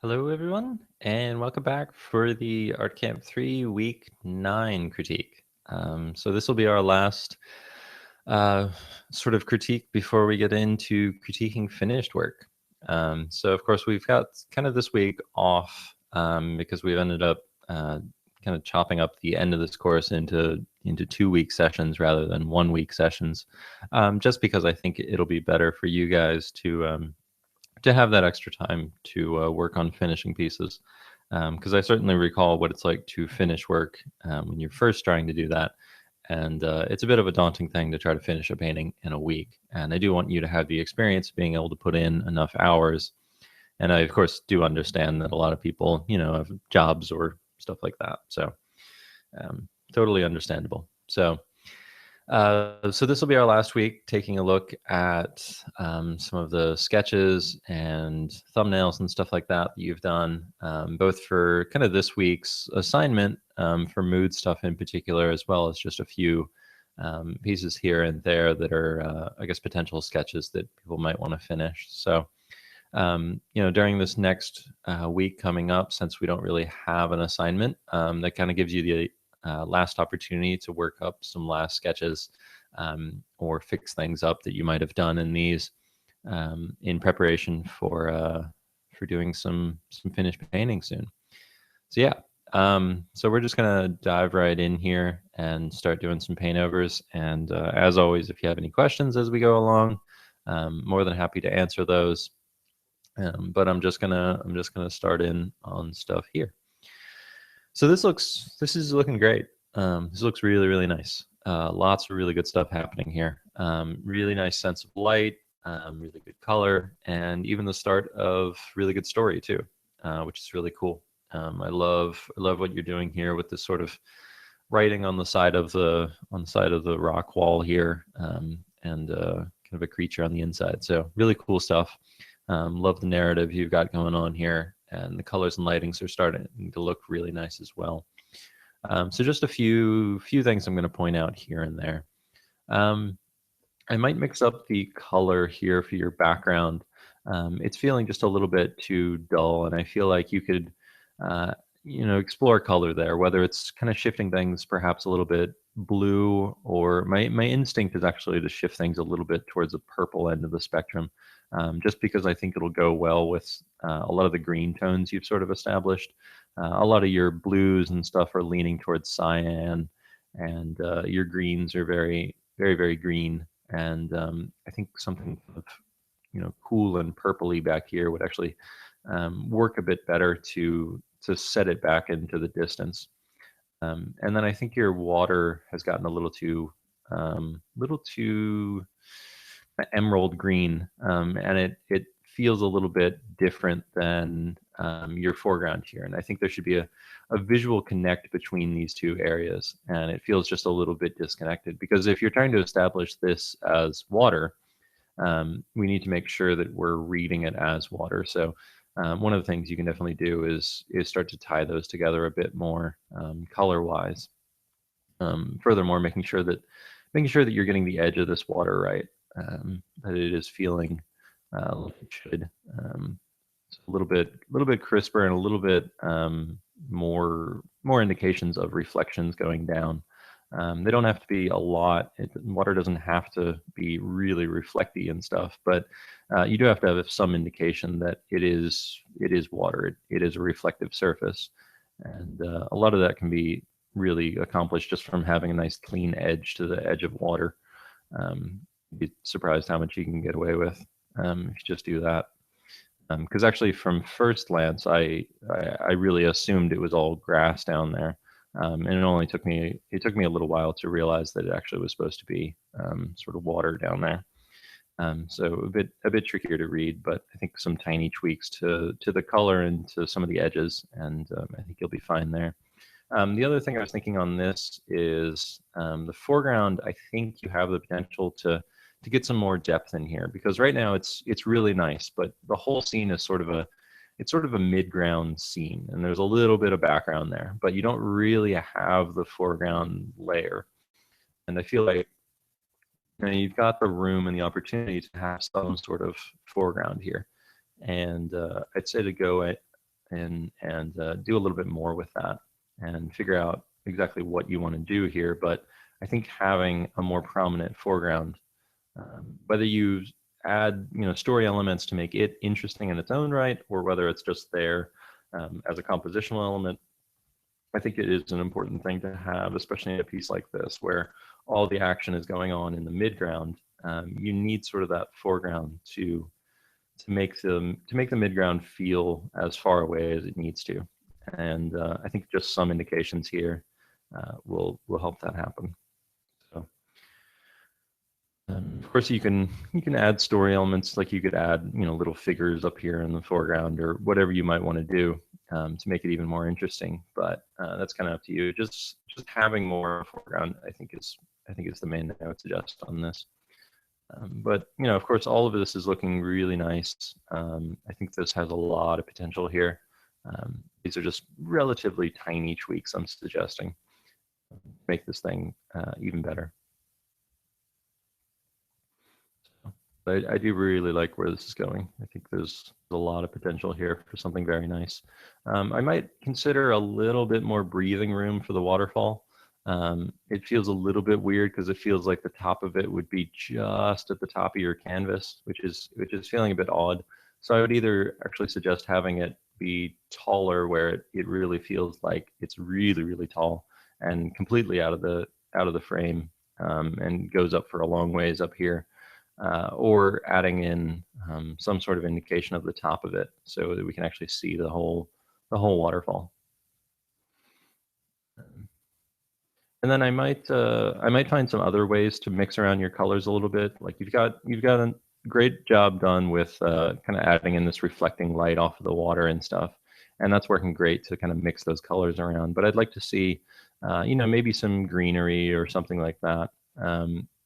Hello, everyone, and welcome back for the Art Camp 3 Week 9 critique. So this will be our last sort of critique before we get into critiquing finished work. So, of course, we've got kind of this week off because we've ended up kind of chopping up the end of this course into 2-week sessions rather than 1-week sessions, just because I think it'll be better for you guys to have that extra time to work on finishing pieces. Because I certainly recall what it's like to finish work when you're first trying to do that. And it's a bit of a daunting thing to try to finish a painting in a week. And I do want you to have the experience of being able to put in enough hours. And I, of course, do understand that a lot of people, have jobs or stuff like that. So totally understandable. So this will be our last week taking a look at some of the sketches and thumbnails and stuff like that you've done, both for kind of this week's assignment for mood stuff in particular, as well as just a few pieces here and there that are, I guess, potential sketches that people might want to finish. So, during this next week coming up, since we don't really have an assignment, that kind of gives you the last opportunity to work up some last sketches or fix things up that you might have done in these in preparation for doing some finished painting soon. So yeah, so we're just gonna dive right in here and start doing some paint overs. And as always, if you have any questions as we go along, more than happy to answer those. But I'm just gonna start in on stuff here. So this is looking great. This looks really, really nice. Lots of really good stuff happening here. Really nice sense of light, really good color, and even the start of really good story too, which is really cool. I love what you're doing here with this sort of writing on the side of the rock wall here, and kind of a creature on the inside. So really cool stuff. Love the narrative you've got going on here. And the colors and lightings are starting to look really nice as well. So just a few things I'm going to point out here and there. I might mix up the color here for your background. It's feeling just a little bit too dull, and I feel like you could, explore color there, whether it's kind of shifting things perhaps a little bit blue, or my instinct is actually to shift things a little bit towards the purple end of the spectrum. Just because I think it'll go well with a lot of the green tones you've sort of established. A lot of your blues and stuff are leaning towards cyan, and your greens are very, very, very green. And I think something of, cool and purpley back here would actually work a bit better to set it back into the distance. And then I think your water has gotten a little too emerald green, and it feels a little bit different than your foreground here. And I think there should be a visual connect between these two areas, and it feels just a little bit disconnected, because if you're trying to establish this as water, we need to make sure that we're reading it as water. So one of the things you can definitely do is start to tie those together a bit more color-wise. Furthermore, making sure that you're getting the edge of this water right, that it is feeling like it should. It's a little bit crisper and a little bit more indications of reflections going down. They don't have to be a lot. Water doesn't have to be really reflecty and stuff, but you do have to have some indication that it is water. It is a reflective surface, and a lot of that can be really accomplished just from having a nice clean edge to the edge of water. You'd be surprised how much you can get away with if you just do that. Because actually, from first glance, I really assumed it was all grass down there, and it only took me a little while to realize that it actually was supposed to be sort of water down there. So a bit trickier to read, but I think some tiny tweaks to the color and to some of the edges, and I think you'll be fine there. The other thing I was thinking on this is the foreground. I think you have the potential to get some more depth in here, because right now it's really nice, but the whole scene is sort of a mid-ground scene, and there's a little bit of background there, but you don't really have the foreground layer. And I feel like you've got the room and the opportunity to have some sort of foreground here. And I'd say to go and do a little bit more with that and figure out exactly what you want to do here. But I think having a more prominent foreground, whether you add story elements to make it interesting in its own right, or whether it's just there as a compositional element, I think it is an important thing to have, especially in a piece like this where all the action is going on in the midground. You need sort of that foreground to make the midground feel as far away as it needs to, and I think just some indications here will help that happen. So, of course, you can add story elements, like you could add little figures up here in the foreground or whatever you might want to do to make it even more interesting. But that's kind of up to you. Just having more foreground, I think is the main thing I would suggest on this. But of course, all of this is looking really nice. I think this has a lot of potential here. These are just relatively tiny tweaks I'm suggesting to make this thing even better. But I do really like where this is going. I think there's a lot of potential here for something very nice. I might consider a little bit more breathing room for the waterfall. It feels a little bit weird because it feels like the top of it would be just at the top of your canvas, which is feeling a bit odd. So I would either actually suggest having it be taller, where it really feels like it's really, really tall and completely out of the frame, and goes up for a long ways up here. Or adding in some sort of indication of the top of it so that we can actually see the whole waterfall. And then I might find some other ways to mix around your colors a little bit. Like you've got a great job done with kind of adding in this reflecting light off of the water and stuff, and that's working great to kind of mix those colors around. But I'd like to see maybe some greenery or something like that.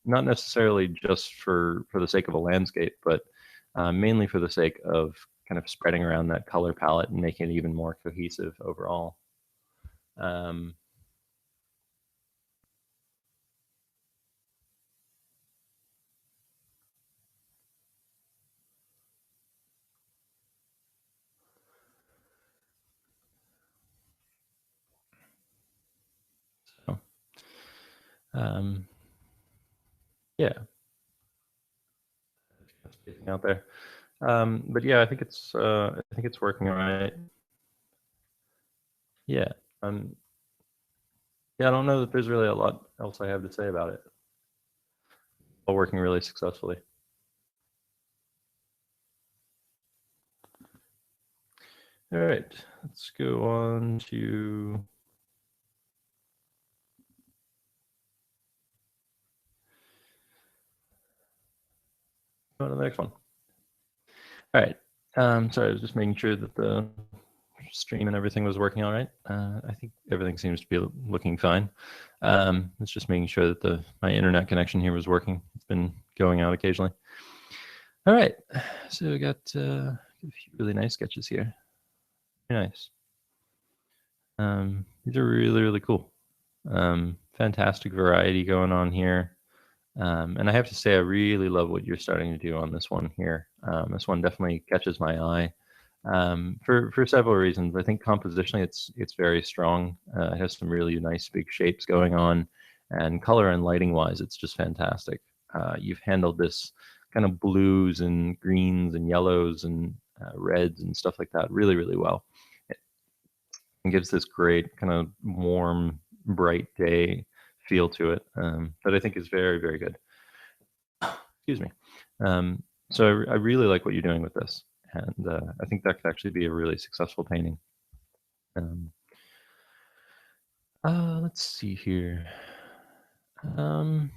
Not necessarily just for the sake of a landscape, but mainly for the sake of kind of spreading around that color palette and making it even more cohesive overall. Yeah, out there. But yeah, I think it's working all right. Yeah. Yeah, I don't know that there's really a lot else I have to say about it. All working really successfully. All right, let's go on to the next one. All right. Sorry, I was just making sure that the stream and everything was working all right. I think everything seems to be looking fine. It's just making sure that my internet connection here was working. It's been going out occasionally. All right, so we got a few really nice sketches here. Very nice. These are really, really cool. Fantastic variety going on here. And I have to say, I really love what you're starting to do on this one here. This one definitely catches my eye for several reasons. I think compositionally, it's very strong. It has some really nice big shapes going on, and color and lighting wise, it's just fantastic. You've handled this kind of blues and greens and yellows and reds and stuff like that really, really well. It gives this great kind of warm, bright day feel to it that I think is very, very good. Excuse me. So I really like what you're doing with this, and I think that could actually be a really successful painting. Let's see here. Trying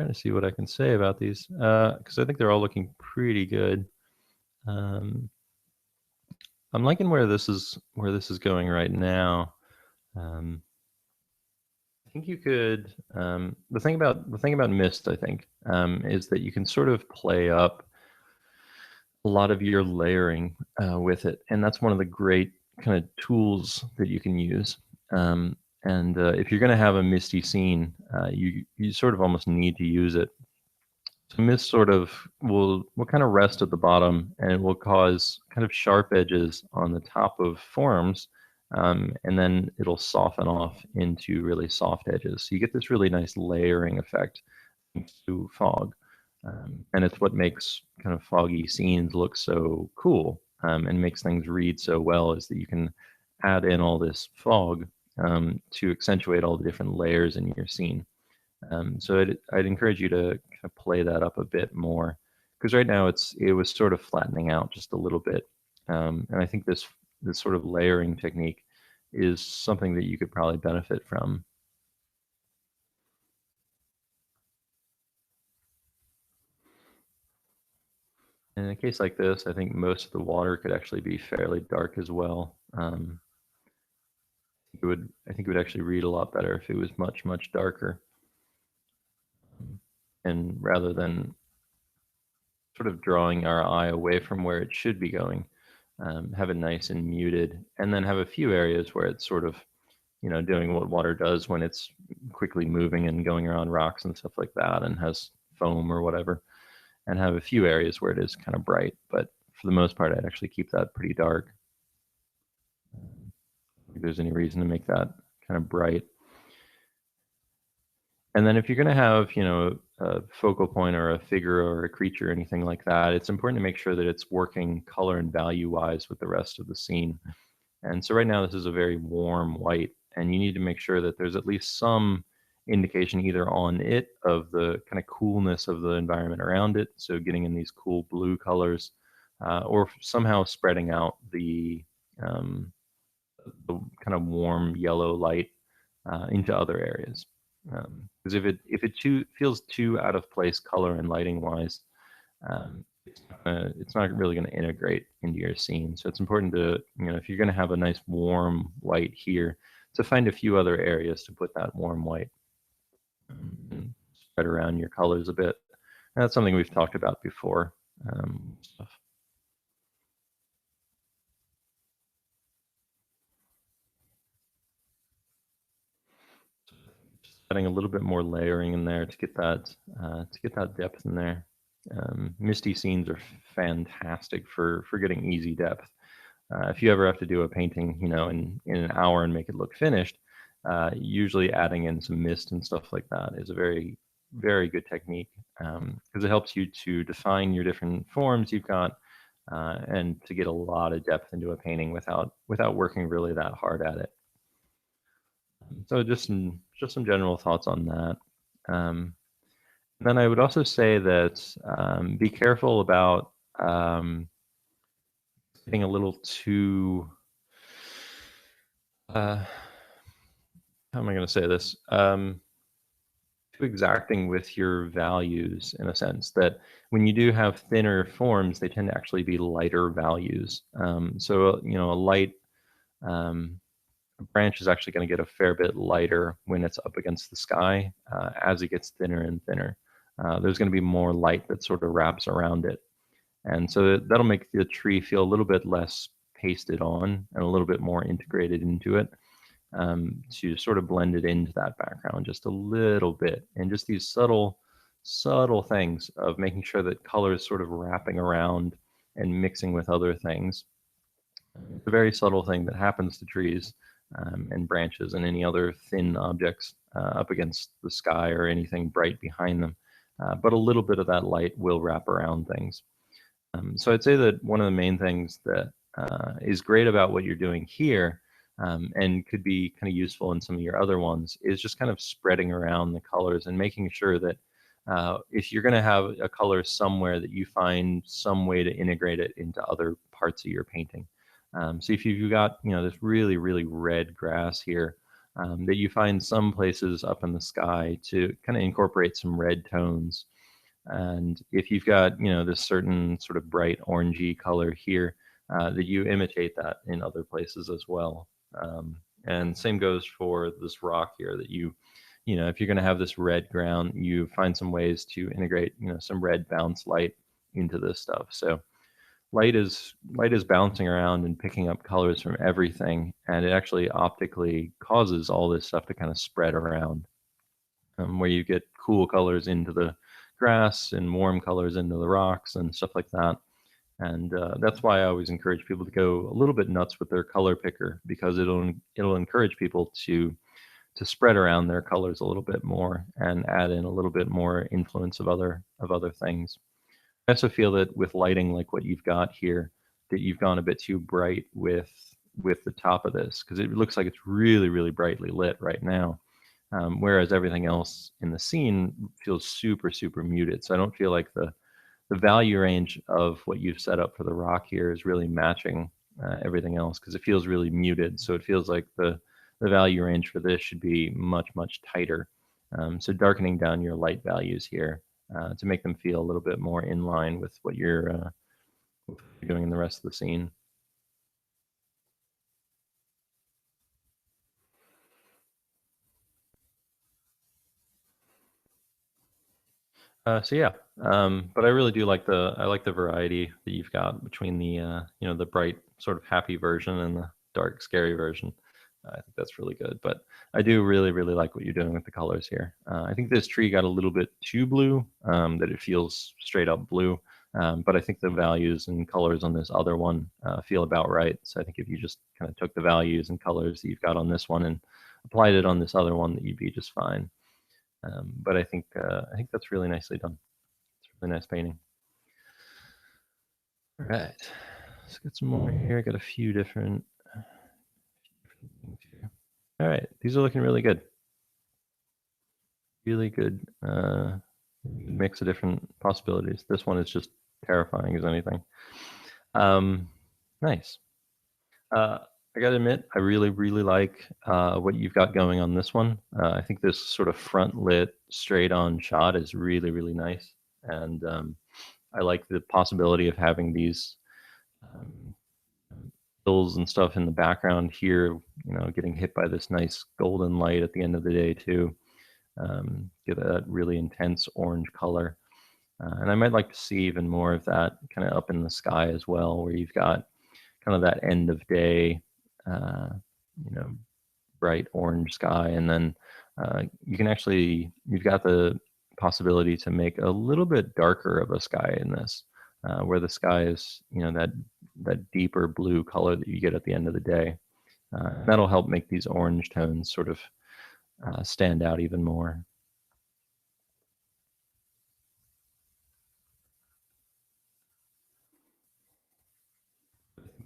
to see what I can say about these because I think they're all looking pretty good. I'm liking where this is going right now. I think you could. The thing about mist, I think, is that you can sort of play up a lot of your layering with it, and that's one of the great kind of tools that you can use. And if you're going to have a misty scene, you sort of almost need to use it. The mist sort of will kind of rest at the bottom, and it will cause kind of sharp edges on the top of forms, and then it'll soften off into really soft edges. So you get this really nice layering effect to fog. And it's what makes kind of foggy scenes look so cool, and makes things read so well, is that you can add in all this fog to accentuate all the different layers in your scene. So I'd encourage you to kind of play that up a bit more, because right now it was sort of flattening out just a little bit. And I think this sort of layering technique is something that you could probably benefit from. In a case like this, I think most of the water could actually be fairly dark as well. I think it would actually read a lot better if it was much, much darker. And rather than sort of drawing our eye away from where it should be going, have it nice and muted, and then have a few areas where it's sort of, doing what water does when it's quickly moving and going around rocks and stuff like that, and has foam or whatever, and have a few areas where it is kind of bright. But for the most part, I'd actually keep that pretty dark. I don't think there's any reason to make that kind of bright. And then if you're going to have, a focal point or a figure or a creature or anything like that, it's important to make sure that it's working color and value wise with the rest of the scene. And so right now this is a very warm white, and you need to make sure that there's at least some indication either on it of the kind of coolness of the environment around it, so getting in these cool blue colors, or somehow spreading out the kind of warm yellow light into other areas. Because if it feels too out of place color and lighting wise, it's not really going to integrate into your scene. So it's important to, if you're going to have a nice warm white here, to find a few other areas to put that warm white, and spread around your colors a bit. And that's something we've talked about before. Stuff. Adding a little bit more layering in there to get that depth in there. Misty scenes are fantastic for getting easy depth. If you ever have to do a painting, in an hour and make it look finished, usually adding in some mist and stuff like that is a very, very good technique, because it helps you to define your different forms you've got, and to get a lot of depth into a painting without working really that hard at it. So just some general thoughts on that. Then I would also say that be careful about getting a little too, how am I going to say this? Too exacting with your values, in a sense that when you do have thinner forms, they tend to actually be lighter values. So, a light branch is actually going to get a fair bit lighter when it's up against the sky, as it gets thinner and thinner. There's going to be more light that sort of wraps around it. And so that'll make the tree feel a little bit less pasted on and a little bit more integrated into it, to sort of blend it into that background just a little bit. And just these subtle things of making sure that color is sort of wrapping around and mixing with other things. It's a very subtle thing that happens to trees, and branches and any other thin objects up against the sky or anything bright behind them. But a little bit of that light will wrap around things. So I'd say that one of the main things that is great about what you're doing here, and could be kind of useful in some of your other ones, is just kind of spreading around the colors and making sure that if you're going to have a color somewhere, that you find some way to integrate it into other parts of your painting. So if you've got, this really, really red grass here, that you find some places up in the sky to kind of incorporate some red tones. And if you've got, this certain sort of bright orangey color here, that you imitate that in other places as well. And same goes for this rock here, that if you're going to have this red ground, you find some ways to integrate, some red bounce light into this stuff. So light is bouncing around and picking up colors from everything, and it actually optically causes all this stuff to kind of spread around, where you get cool colors into the grass and warm colors into the rocks and stuff like that. And that's why I always encourage people to go a little bit nuts with their color picker, because it'll encourage people to spread around their colors a little bit more and add in a little bit more influence of other things. I also feel that with lighting like what you've got here, that you've gone a bit too bright with the top of this, because it looks like it's really, really brightly lit right now. Whereas everything else in the scene feels super, super muted. So I don't feel like the value range of what you've set up for the rock here is really matching everything else, because it feels really muted. So it feels like the value range for this should be much, much tighter. So darkening down your light values here to make them feel a little bit more in line with what you're doing in the rest of the scene. So yeah, but I really do like the variety that you've got between the the bright sort of happy version and the dark scary version. I think that's really good. But I do really, really like what you're doing with the colors here. I think this tree got a little bit too blue, that it feels straight up blue. But I think the values and colors on this other one feel about right. So I think if you just kind of took the values and colors that you've got on this one and applied it on this other one, that you'd be just fine. But I think that's really nicely done. It's a really nice painting. All right, let's get some more here. I got a few different things here. All right, these are looking really good. Really good mix of different possibilities. This one is just terrifying as anything. Nice. I gotta admit, I really, really like what you've got going on this one. I think this sort of front lit, straight on shot is really, really nice. And I like the possibility of having these um, hills and stuff in the background here, getting hit by this nice golden light at the end of the day too. Give that really intense orange color. And I might like to see even more of that kind of up in the sky as well, where you've got kind of that end of day, uh, you know, bright orange sky. And then you've got the possibility to make a little bit darker of a sky in this, where the sky is, that deeper blue color that you get at the end of the day. That'll help make these orange tones sort of stand out even more.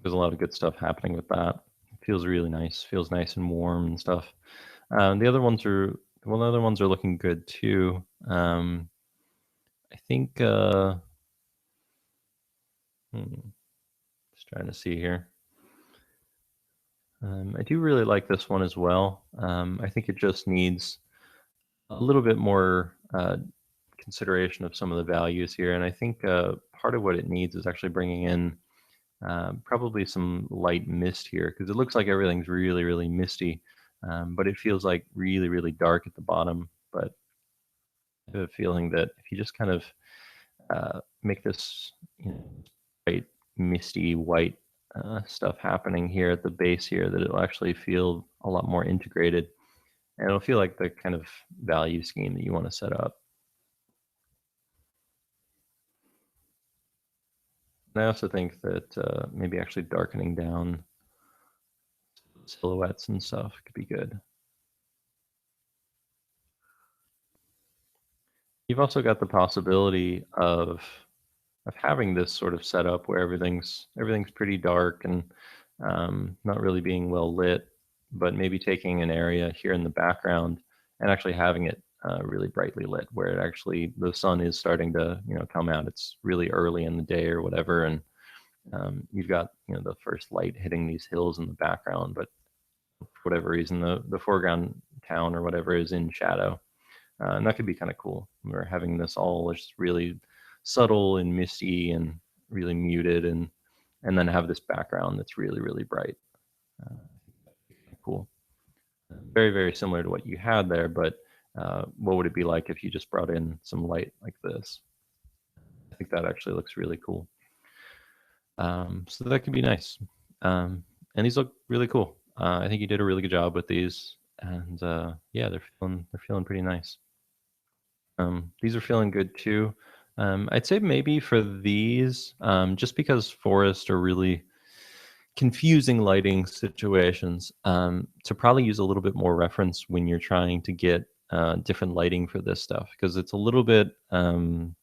There's a lot of good stuff happening with that. It feels really nice. Feels nice and warm and stuff. The other ones are the other ones are looking good too. I think. Just trying to see here. I do really like this one as well. I think it just needs a little bit more consideration of some of the values here, and I think part of what it needs is actually bringing in probably some light mist here, because it looks like everything's really, really misty, but it feels like really, really dark at the bottom. But I have a feeling that if you just kind of make this bright, misty white stuff happening here at the base here, that it'll actually feel a lot more integrated, and it'll feel like the kind of value scheme that you want to set up. And I also think that maybe actually darkening down silhouettes and stuff could be good. You've also got the possibility of having this sort of setup where everything's pretty dark and not really being well lit, but maybe taking an area here in the background and actually having it really brightly lit, where it actually the sun is starting to come out. It's really early in the day or whatever, and you've got the first light hitting these hills in the background, but for whatever reason the foreground town or whatever is in shadow. And that could be kind of cool. We're having this all just really subtle and misty and really muted, and then have this background that's really, really bright. Uh, cool. Very, very similar to what you had there, but what would it be like if you just brought in some light like this? I think that actually looks really cool. So that could be nice. And these look really cool. I think you did a really good job with these, and yeah, they're feeling pretty nice. These are feeling good too. I'd say maybe for these, just because forests are really confusing lighting situations, to probably use a little bit more reference when you're trying to get different lighting for this stuff, because it's a little bit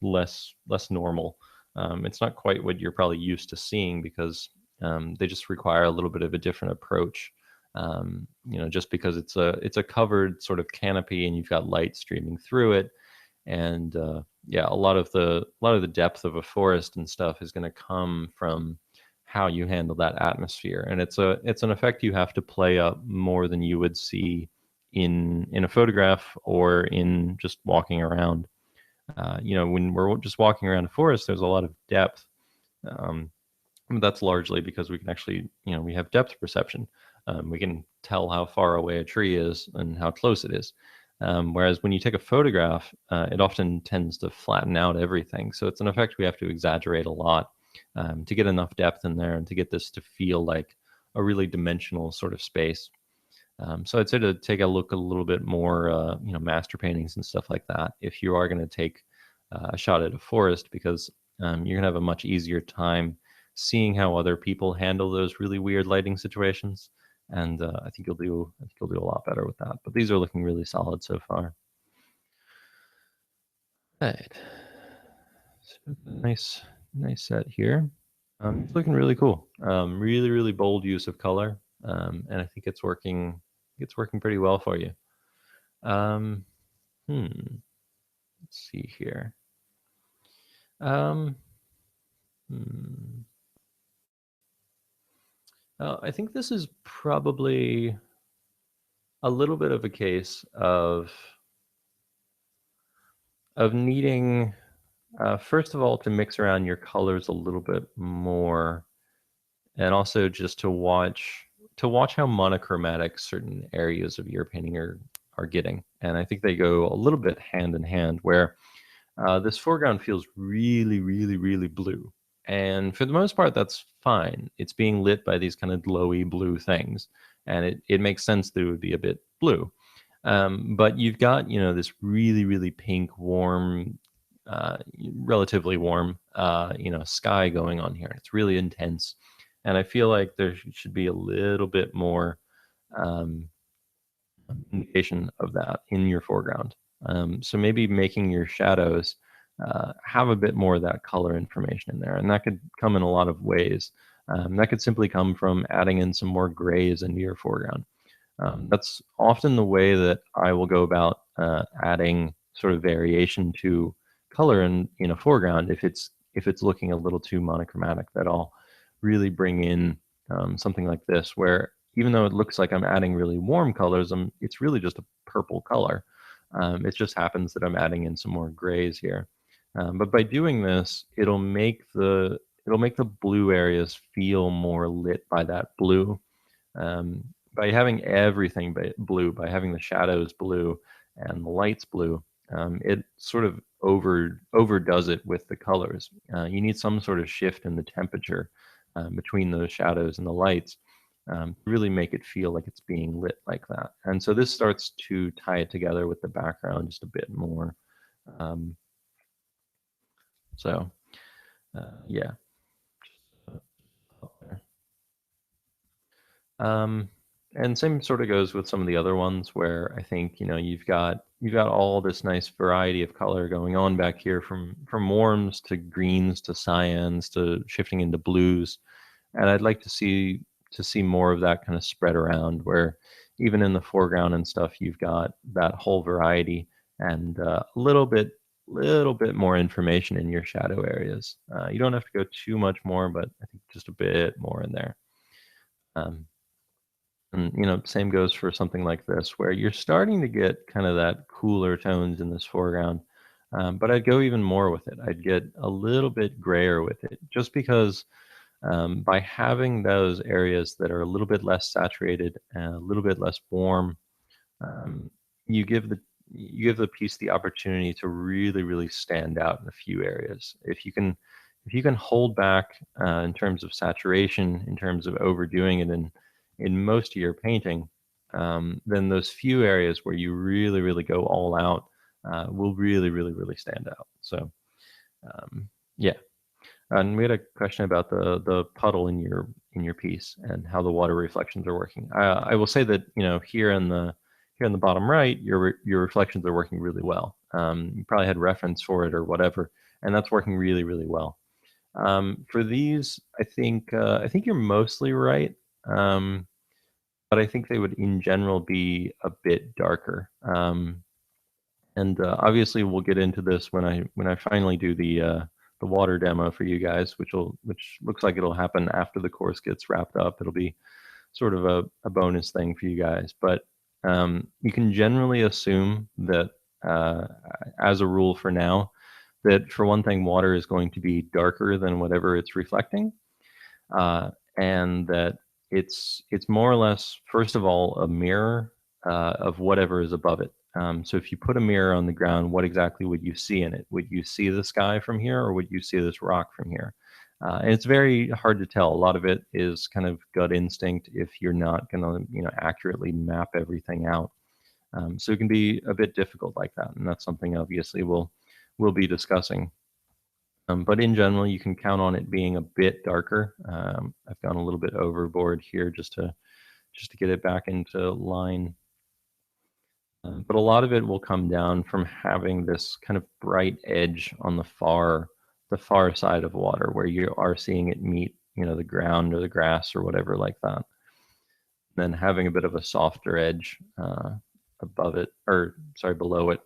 less normal. It's not quite what you're probably used to seeing, because they just require a little bit of a different approach. Just because it's a covered sort of canopy and you've got light streaming through it, and yeah, a lot of the depth of a forest and stuff is going to come from how you handle that atmosphere, and it's an effect you have to play up more than you would see in a photograph or in just walking around. When we're just walking around a forest, there's a lot of depth. um, but that's largely because we can actually, we have depth perception. We can tell how far away a tree is and how close it is. Whereas when you take a photograph, it often tends to flatten out everything. So it's an effect we have to exaggerate a lot to get enough depth in there and to get this to feel like a really dimensional sort of space. So I'd say to take a look a little bit more, master paintings and stuff like that, if you are going to take a shot at a forest, because you're going to have a much easier time seeing how other people handle those really weird lighting situations. And I think you'll do a lot better with that. But these are looking really solid so far. Right. So nice set here. It's looking really cool. Really, really bold use of color. And I think it's working. It's working pretty well for you. Um, Let's see here. Um, hmm. I think this is probably a little bit of a case of needing, first of all, to mix around your colors a little bit more, and also just to watch how monochromatic certain areas of your painting are getting. And I think they go a little bit hand in hand, where this foreground feels really, really, really blue. And for the most part, that's fine. It's being lit by these kind of glowy blue things. And it makes sense that it would be a bit blue. But you've got, this really, really pink, warm, relatively warm, sky going on here. It's really intense. And I feel like there should be a little bit more um, indication of that in your foreground. So maybe making your shadows have a bit more of that color information in there. And that could come in a lot of ways. That could simply come from adding in some more grays into your foreground. That's often the way that I will go about adding sort of variation to color in a foreground. If it's looking a little too monochromatic, that I'll really bring in something like this, where even though it looks like I'm adding really warm colors, it's really just a purple color. It just happens that I'm adding in some more grays here. But by doing this, it'll make the blue areas feel more lit by that blue. um, by having everything blue, by having the shadows blue and the lights blue, it sort of overdoes it with the colors. You need some sort of shift in the temperature between those shadows and the lights to really make it feel like it's being lit like that. And so this starts to tie it together with the background just a bit more. Um, so yeah. Um, and same sort of goes with some of the other ones, where I think, you've got all this nice variety of color going on back here, from warms to greens to cyans to shifting into blues. And I'd like to see more of that kind of spread around, where even in the foreground and stuff, you've got that whole variety, and a little bit more information in your shadow areas. You don't have to go too much more, but I think just a bit more in there. Um, and same goes for something like this, where you're starting to get kind of that cooler tones in this foreground. But I'd go even more with it. I'd get a little bit grayer with it, just because by having those areas that are a little bit less saturated and a little bit less warm, um, you give the piece the opportunity to really, really stand out in a few areas. If you can hold back in terms of saturation, in terms of overdoing it in most of your painting, then those few areas where you really, really go all out, will really, really, really stand out. So yeah. And we had a question about the puddle in your piece and how the water reflections are working. I will say that here in the bottom right, your reflections are working really well. You probably had reference for it or whatever, and that's working really, really well. For these, I think you're mostly right, but I think they would in general be a bit darker. And obviously, we'll get into this when I finally do the water demo for you guys, which looks like it'll happen after the course gets wrapped up. It'll be sort of a bonus thing for you guys, but you can generally assume that as a rule for now, that for one thing, water is going to be darker than whatever it's reflecting, and that it's more or less, first of all, a mirror of whatever is above it. So if you put a mirror on the ground, what exactly would you see in it? Would you see the sky from here, or would you see this rock from here? And it's very hard to tell. A lot of it is kind of gut instinct if you're not going to accurately map everything out. So it can be a bit difficult like that, and that's something obviously we'll be discussing. But in general, you can count on it being a bit darker. I've gone a little bit overboard here just to get it back into line. But a lot of it will come down from having this kind of bright edge on the far side of water where you are seeing it meet, the ground or the grass or whatever like that. Then having a bit of a softer edge above it, or sorry, below it,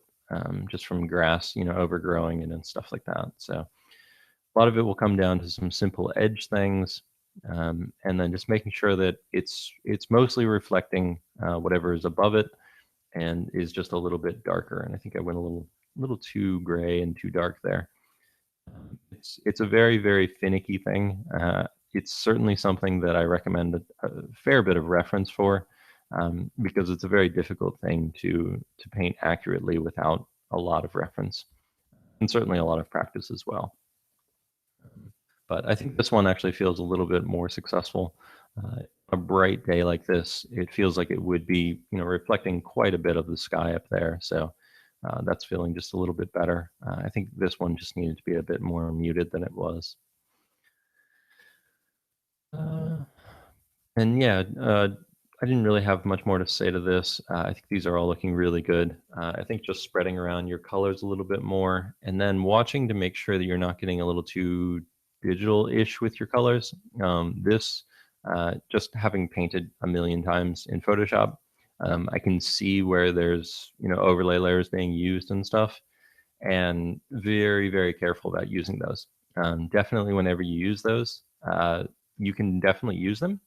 just from grass, overgrowing it and stuff like that. So a lot of it will come down to some simple edge things, and then just making sure that it's mostly reflecting whatever is above it, and is just a little bit darker. And I think I went a little too gray and too dark there. It's a very, very finicky thing. It's certainly something that I recommend a fair bit of reference for, because it's a very difficult thing to paint accurately without a lot of reference, and certainly a lot of practice as well. But I think this one actually feels a little bit more successful. A bright day like this, it feels like it would be, reflecting quite a bit of the sky up there. So that's feeling just a little bit better. I think this one just needed to be a bit more muted than it was. And yeah, I didn't really have much more to say to this. I think these are all looking really good. I think just spreading around your colors a little bit more, and then watching to make sure that you're not getting a little too digital-ish with your colors. This, just having painted a million times in Photoshop, I can see where there's overlay layers being used and stuff, and very, very careful about using those. Definitely whenever you use those, you can definitely use them.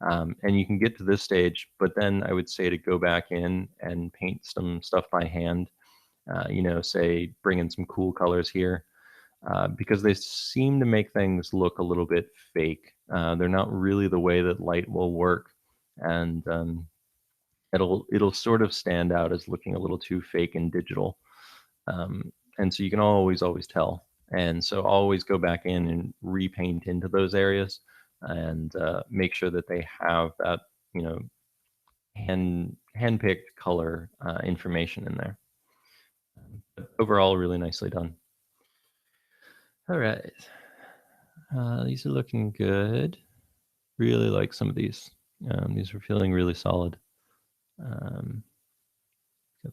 And you can get to this stage, but then I would say to go back in and paint some stuff by hand, say bring in some cool colors here, because they seem to make things look a little bit fake. They're not really the way that light will work, and it'll sort of stand out as looking a little too fake and digital. And so you can always tell. And so always go back in and repaint into those areas, and make sure that they have that, hand-picked color information in there. But overall, really nicely done. All right. These are looking good. Really like some of these. These are feeling really solid. Got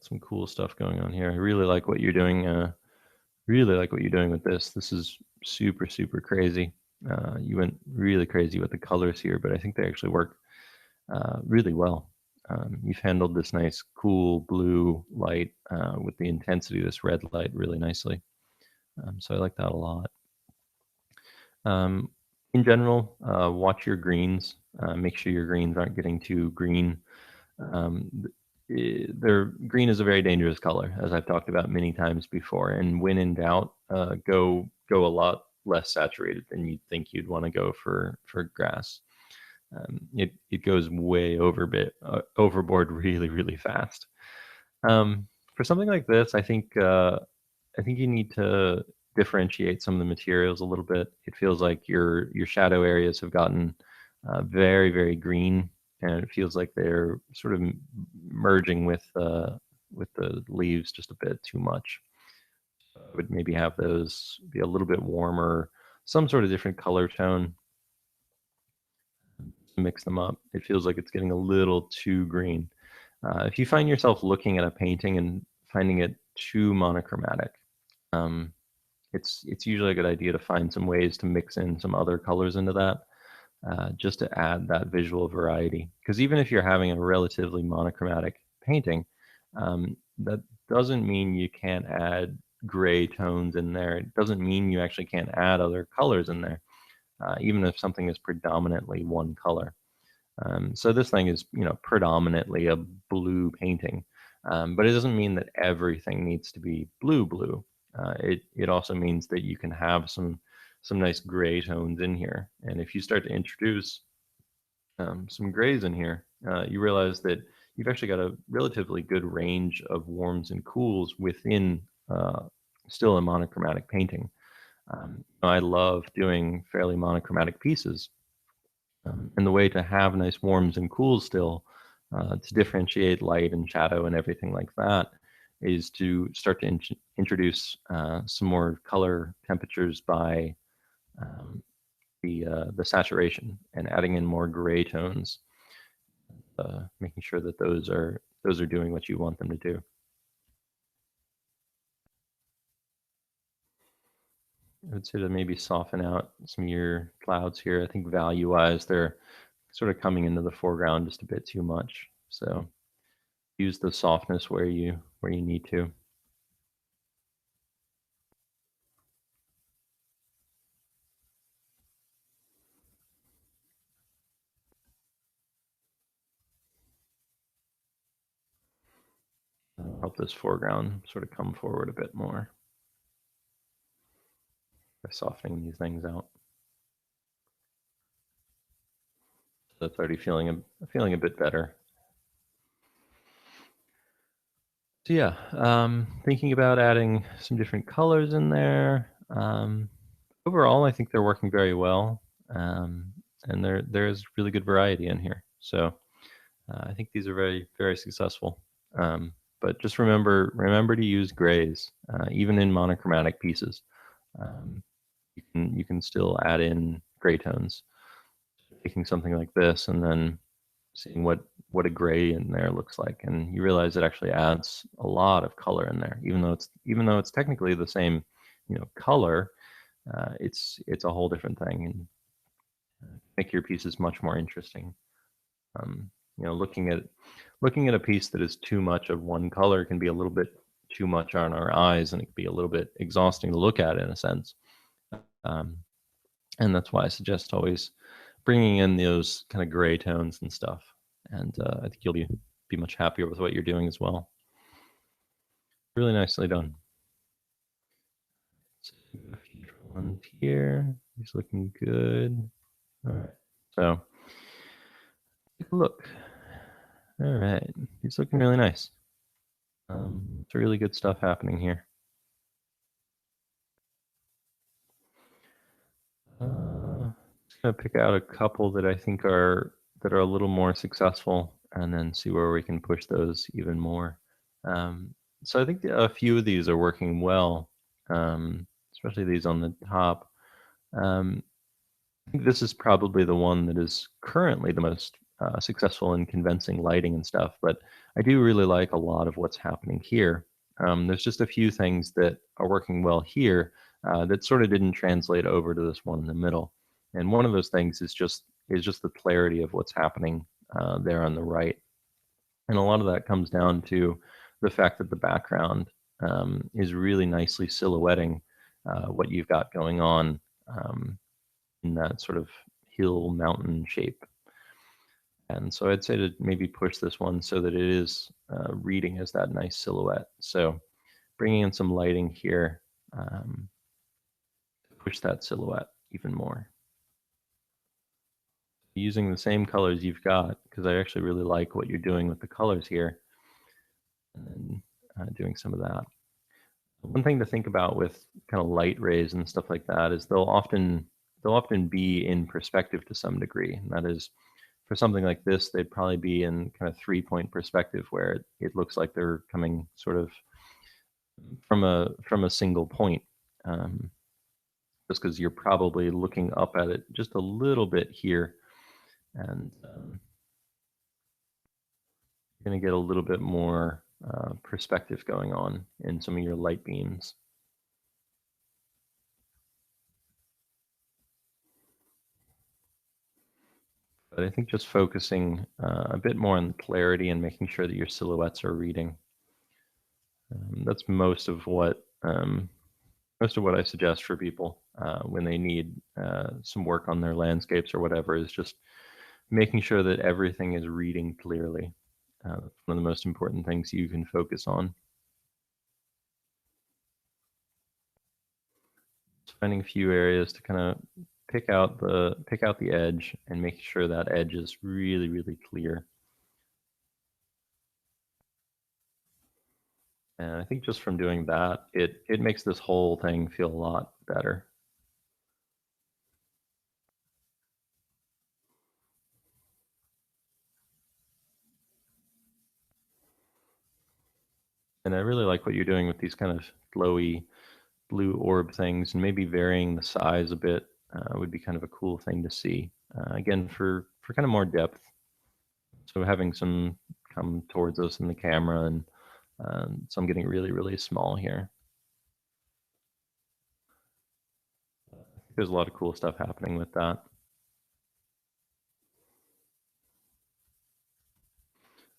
some cool stuff going on here. I really like what you're doing. Really like what you're doing with this. This is super, super crazy. You went really crazy with the colors here, but I think they actually work really well. You've handled this nice, cool blue light with the intensity of this red light really nicely. So I like that a lot. In general, watch your greens. Make sure your greens aren't getting too green. Green is a very dangerous color, as I've talked about many times before. And when in doubt, go a lot less saturated than you'd think you'd want to go for grass. It goes way overboard really, really fast. For something like this, I think you need to differentiate some of the materials a little bit. It feels like your shadow areas have gotten very, very green, and it feels like they're sort of merging with the leaves just a bit too much. I would maybe have those be a little bit warmer, some sort of different color tone. Mix them up. It feels like it's getting a little too green. If you find yourself looking at a painting and finding it too monochromatic, um, it's usually a good idea to find some ways to mix in some other colors into that, just to add that visual variety. Because even if you're having a relatively monochromatic painting, that doesn't mean you can't add gray tones in there. It doesn't mean you actually can't add other colors in there, even if something is predominantly one color. So this thing is, predominantly a blue painting, but it doesn't mean that everything needs to be blue. It also means that you can have some nice gray tones in here, and if you start to introduce some grays in here, you realize that you've actually got a relatively good range of warms and cools within still a monochromatic painting. I love doing fairly monochromatic pieces. And the way to have nice warms and cools still, to differentiate light and shadow and everything like that, is to start to introduce some more color temperatures by the saturation and adding in more gray tones, making sure that those are doing what you want them to do. I would say to maybe soften out some of your clouds here. I think value-wise, they're sort of coming into the foreground just a bit too much. So use the softness where you need to. Help this foreground sort of come forward a bit more by softening these things out. So it's already feeling a bit better. So yeah, thinking about adding some different colors in there. Overall, I think they're working very well, and there's really good variety in here. So I think these are very successful. But just remember to use grays, even in monochromatic pieces. You can still add in gray tones. Taking something like this and then seeing what a gray in there looks like, and you realize it actually adds a lot of color in there, even though it's technically the same, color. It's a whole different thing, and make your pieces much more interesting. Looking at a piece that is too much of one color can be a little bit too much on our eyes, and it can be a little bit exhausting to look at in a sense. And that's why I suggest always bringing in those kind of gray tones and stuff. And I think you'll be much happier with what you're doing as well. Really nicely done. So a few ones here. He's looking good. All right. So take a look. All right. He's looking really nice. It's really good stuff happening here. Just gonna pick out a couple that I think are a little more successful, and then see where we can push those even more. So I think a few of these are working well, especially these on the top. I think this is probably the one that is currently the most successful in convincing lighting and stuff, but I do really like a lot of what's happening here. There's just a few things that are working well here that sort of didn't translate over to this one in the middle. And one of those things is just the clarity of what's happening there on the right. And a lot of that comes down to the fact that the background is really nicely silhouetting what you've got going on in that sort of hill mountain shape. And so I'd say to maybe push this one so that it is reading as that nice silhouette. So bringing in some lighting here to push that silhouette even more. Using the same colors you've got, because I actually really like what you're doing with the colors here, and then doing some of that. One thing to think about with kind of light rays and stuff like that is they'll often be in perspective to some degree, and that is for something like this, they'd probably be in kind of 3-point perspective where it looks like they're coming sort of from a single point. Just because you're probably looking up at it just a little bit here, and you're going to get a little bit more perspective going on in some of your light beams. But I think just focusing a bit more on the clarity and making sure that your silhouettes are reading. That's most of what I suggest for people when they need some work on their landscapes or whatever, is just making sure that everything is reading clearly. That's one of the most important things you can focus on. Just finding a few areas to kind of pick out the edge and making sure that edge is really, really clear. And I think just from doing that, it makes this whole thing feel a lot better. And I really like what you're doing with these kind of glowy blue orb things, and maybe varying the size a bit would be kind of a cool thing to see. Again, for kind of more depth. So having some come towards us in the camera, and some getting really, really small here. There's a lot of cool stuff happening with that.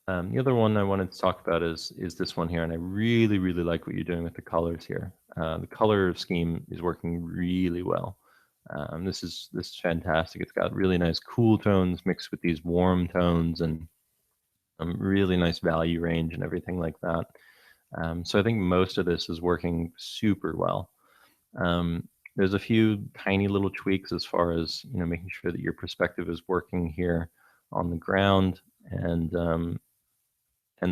The other one I wanted to talk about is this one here, and I really, really like what you're doing with the colors here. The color scheme is working really well. This is fantastic. It's got really nice cool tones mixed with these warm tones, and really nice value range and everything like that. So I think most of this is working super well. There's a few tiny little tweaks as far as making sure that your perspective is working here on the ground, and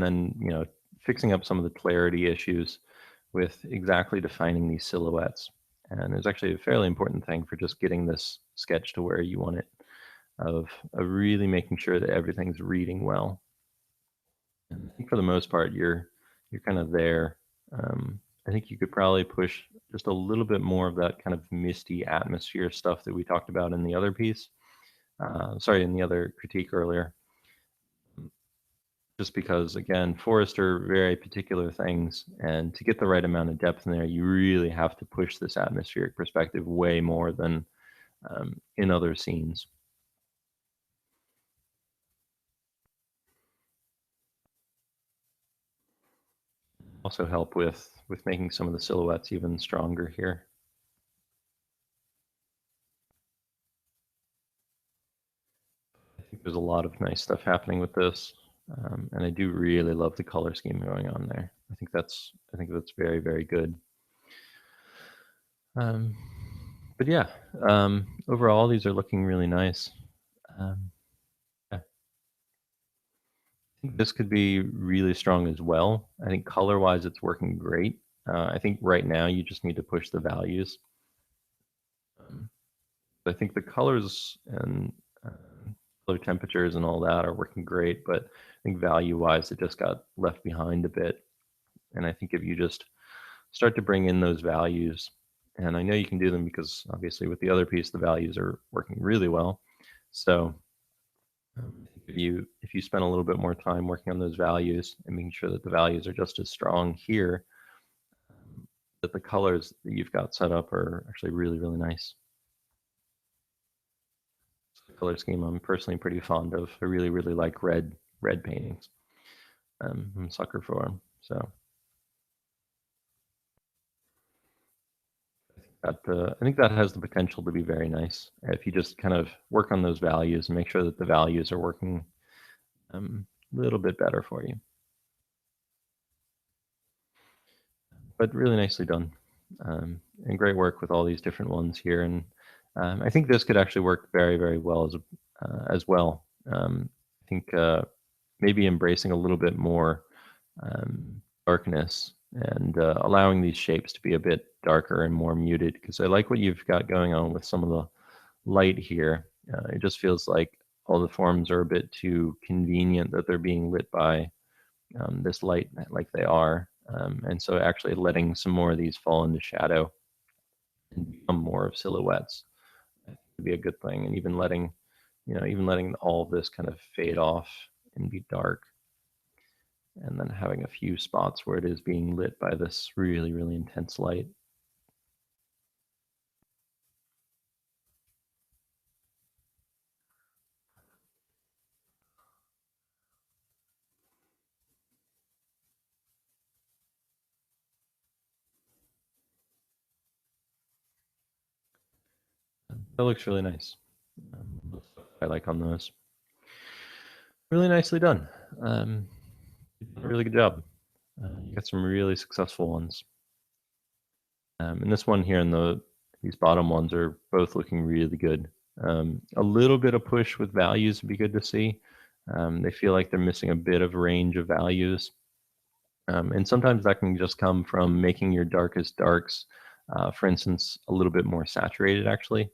then fixing up some of the clarity issues with exactly defining these silhouettes. And there's actually a fairly important thing for just getting this sketch to where you want it, of really making sure that everything's reading well. And I think for the most part, you're kind of there. I think you could probably push just a little bit more of that kind of misty atmosphere stuff that we talked about in the other piece. In the other critique earlier. Just because, again, forests are very particular things, and to get the right amount of depth in there, you really have to push this atmospheric perspective way more than in other scenes. Also help with making some of the silhouettes even stronger here. I think there's a lot of nice stuff happening with this. And I do really love the color scheme going on there. I think that's very, very good. But yeah, overall these are looking really nice. Yeah. I think this could be really strong as well. I think color-wise it's working great. I think right now you just need to push the values. I think the colors and color temperatures and all that are working great, but I think value-wise it just got left behind a bit. And I think if you just start to bring in those values, and I know you can do them because obviously with the other piece the values are working really well. So if you spend a little bit more time working on those values and making sure that the values are just as strong here, that the colors that you've got set up are actually really, really nice. The color scheme I'm personally pretty fond of. I really, really like red paintings. I'm a sucker for them. So I think that has the potential to be very nice if you just kind of work on those values and make sure that the values are working a little bit better for you. But really nicely done, and great work with all these different ones here. And I think this could actually work very, very well as well. I think maybe embracing a little bit more darkness and allowing these shapes to be a bit darker and more muted, because I like what you've got going on with some of the light here. It just feels like all the forms are a bit too convenient that they're being lit by this light like they are. And so actually letting some more of these fall into shadow and become more of silhouettes would be a good thing. And even letting, even letting all of this kind of fade off and be dark. And then having a few spots where it is being lit by this really, really intense light. That looks really nice. I like on those. Really nicely done. Really good job. You got some really successful ones. And this one here and these bottom ones are both looking really good. A little bit of push with values would be good to see. They feel like they're missing a bit of range of values. And sometimes that can just come from making your darkest darks, for instance, a little bit more saturated actually.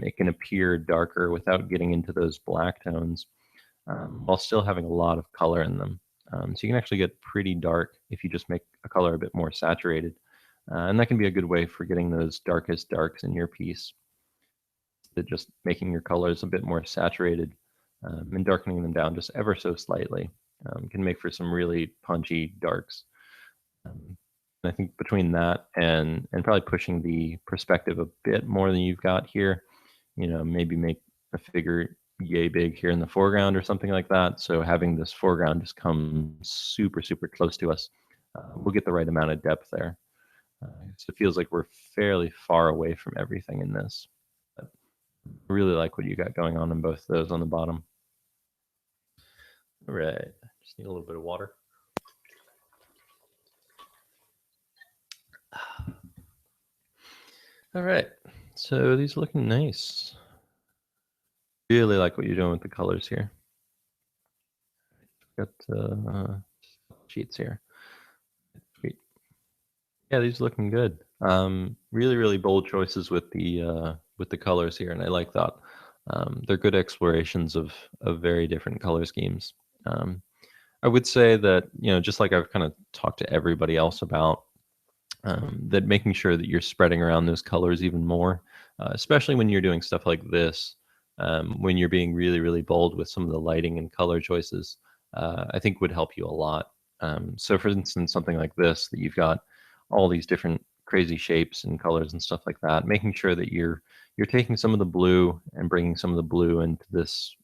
It can appear darker without getting into those black tones while still having a lot of color in them. So you can actually get pretty dark if you just make a color a bit more saturated. And that can be a good way for getting those darkest darks in your piece. That just making your colors a bit more saturated and darkening them down just ever so slightly can make for some really punchy darks. And I think between that and probably pushing the perspective a bit more than you've got here, maybe make a figure yay big here in the foreground or something like that. So having this foreground just come super, super close to us, we'll get the right amount of depth there. So it feels like we're fairly far away from everything in this. But I really like what you got going on in both of those on the bottom. All right, just need a little bit of water. All right, so these are looking nice. Really like what you're doing with the colors here. Got sheets here. Sweet. Yeah, these are looking good. Really, really bold choices with the colors here, and I like that. They're good explorations of very different color schemes. I would say that just like I've kind of talked to everybody else about, that making sure that you're spreading around those colors even more, especially when you're doing stuff like this, when you're being really, really bold with some of the lighting and color choices, I think would help you a lot. So for instance, something like this, that you've got all these different crazy shapes and colors and stuff like that, making sure that you're taking some of the blue and bringing some of the blue into this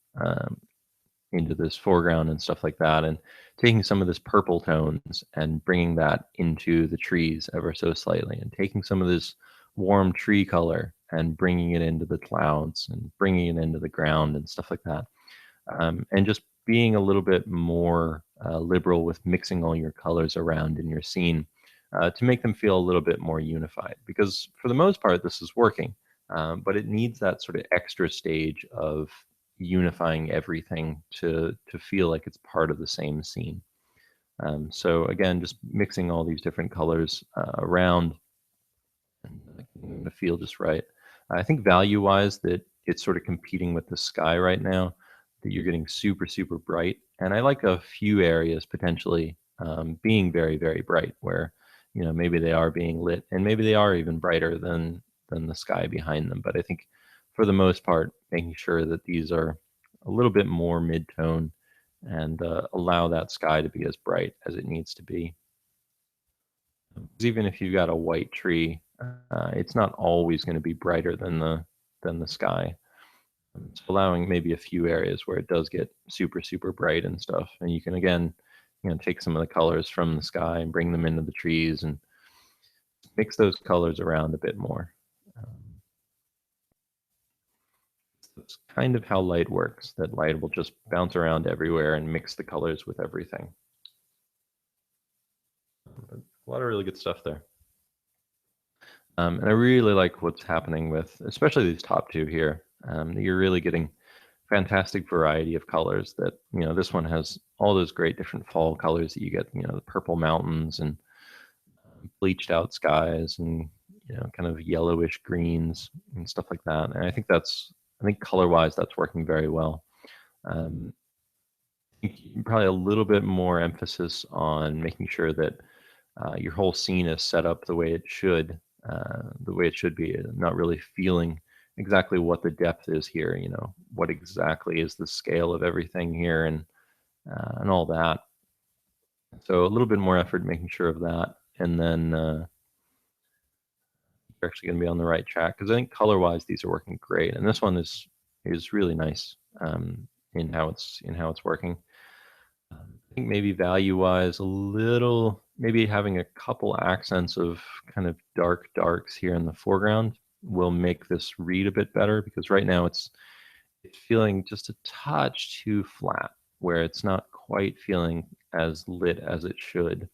foreground and stuff like that, and taking some of this purple tones and bringing that into the trees ever so slightly, and taking some of this warm tree color and bringing it into the clouds and bringing it into the ground and stuff like that, and just being a little bit more liberal with mixing all your colors around in your scene to make them feel a little bit more unified, because for the most part this is working, but it needs that sort of extra stage of unifying everything to feel like it's part of the same scene. So again, just mixing all these different colors around to feel just right. I think value-wise that it's sort of competing with the sky right now, that you're getting super, super bright. And I like a few areas potentially being very, very bright, where maybe they are being lit and maybe they are even brighter than the sky behind them. But I think for the most part, making sure that these are a little bit more mid-tone and allow that sky to be as bright as it needs to be. Because even if you've got a white tree, it's not always going to be brighter than the sky. So allowing maybe a few areas where it does get super, super bright and stuff, and you can again, take some of the colors from the sky and bring them into the trees and mix those colors around a bit more. That's kind of how light works, that light will just bounce around everywhere and mix the colors with everything. But a lot of really good stuff there. And I really like what's happening with, especially these top two here. You're really getting fantastic variety of colors. That this one has all those great different fall colors that you get. The purple mountains and bleached out skies and kind of yellowish greens and stuff like that. And I think color wise that's working very well. Um, I think probably a little bit more emphasis on making sure that your whole scene is set up the way it should be, not really feeling exactly what the depth is here, what exactly is the scale of everything here and all that. So a little bit more effort making sure of that. And then you're actually going to be on the right track because I think color-wise these are working great, and this one is really nice in how it's working. I think maybe value-wise, a little, maybe having a couple accents of kind of dark darks here in the foreground will make this read a bit better because right now it's feeling just a touch too flat, where it's not quite feeling as lit as it should.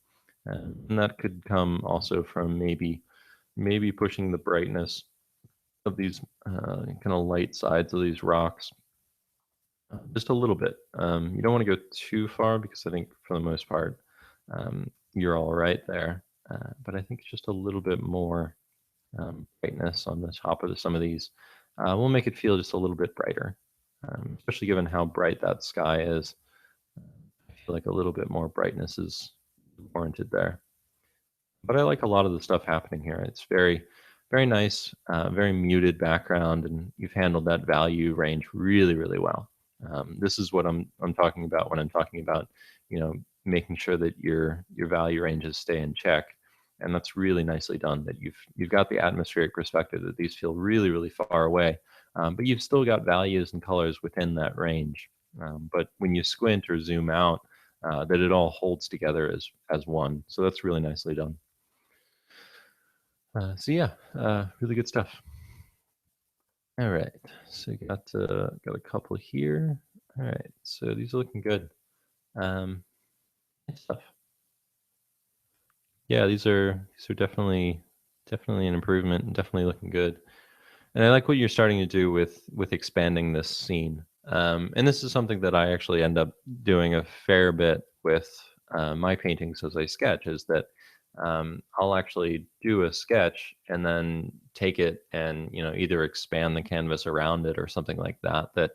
And that could come also from maybe pushing the brightness of these kind of light sides of these rocks just a little bit. You don't want to go too far because I think for the most part you're all right there. But I think just a little bit more brightness on the top of some of these will make it feel just a little bit brighter, especially given how bright that sky is. I feel like a little bit more brightness is warranted there. But I like a lot of the stuff happening here. It's very, very nice, very muted background, and you've handled that value range really, really well. This is what I'm talking about when I'm talking about, making sure that your value ranges stay in check, and that's really nicely done. That you've got the atmospheric perspective that these feel really, really far away, but you've still got values and colors within that range. But when you squint or zoom out, that it all holds together as one. So that's really nicely done. So yeah, really good stuff. All right, so got a couple here. All right, so these are looking good. Nice stuff. Yeah, these are definitely an improvement and definitely looking good. And I like what you're starting to do with expanding this scene. And this is something that I actually end up doing a fair bit with my paintings as I sketch. Is that I'll actually do a sketch and then take it and either expand the canvas around it or something like that. That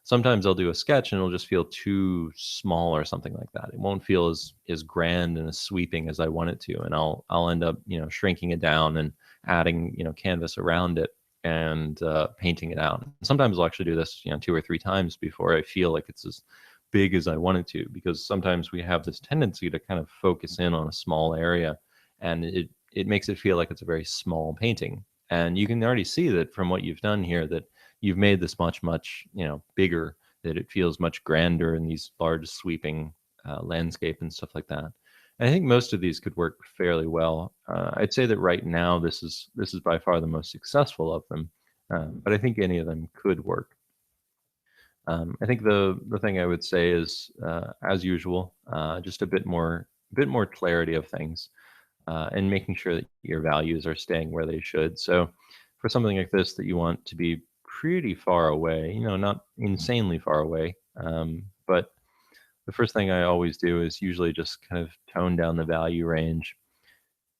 sometimes I'll do a sketch and it'll just feel too small or something like that. It won't feel as grand and as sweeping as I want it to, and I'll end up shrinking it down and adding canvas around it and painting it out. Sometimes I'll actually do this, 2 or 3 times before I feel like it's as big as I want it to, because sometimes we have this tendency to kind of focus in on a small area, and it makes it feel like it's a very small painting. And you can already see that from what you've done here that you've made this much bigger, that it feels much grander in these large sweeping landscape and stuff like that. And I think most of these could work fairly well. I'd say that right now this is by far the most successful of them, but I think any of them could work. I think the thing I would say is, as usual, just a bit more clarity of things, and making sure that your values are staying where they should. So, for something like this that you want to be pretty far away, not insanely far away, but the first thing I always do is usually just kind of tone down the value range.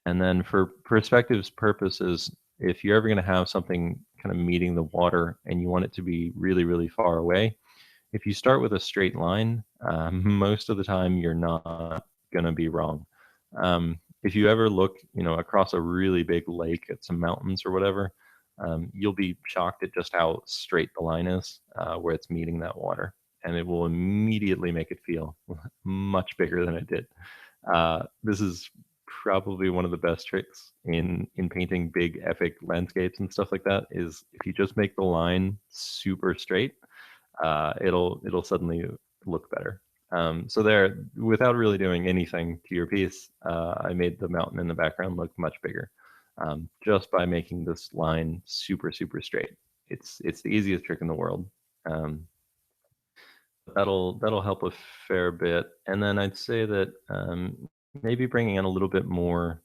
And then for perspectives purposes, if you're ever going to have something kind of meeting the water and you want it to be really, really far away, if you start with a straight line, most of the time you're not going to be wrong. If you ever look, across a really big lake at some mountains or whatever, you'll be shocked at just how straight the line is where it's meeting that water, and it will immediately make it feel much bigger than it did. This is probably one of the best tricks in painting big epic landscapes and stuff like that. Is if you just make the line super straight, it'll suddenly look better. So there, without really doing anything to your piece, I made the mountain in the background look much bigger, just by making this line super, super straight. It's the easiest trick in the world. Um, that'll help a fair bit. And then I'd say that maybe bringing in a little bit more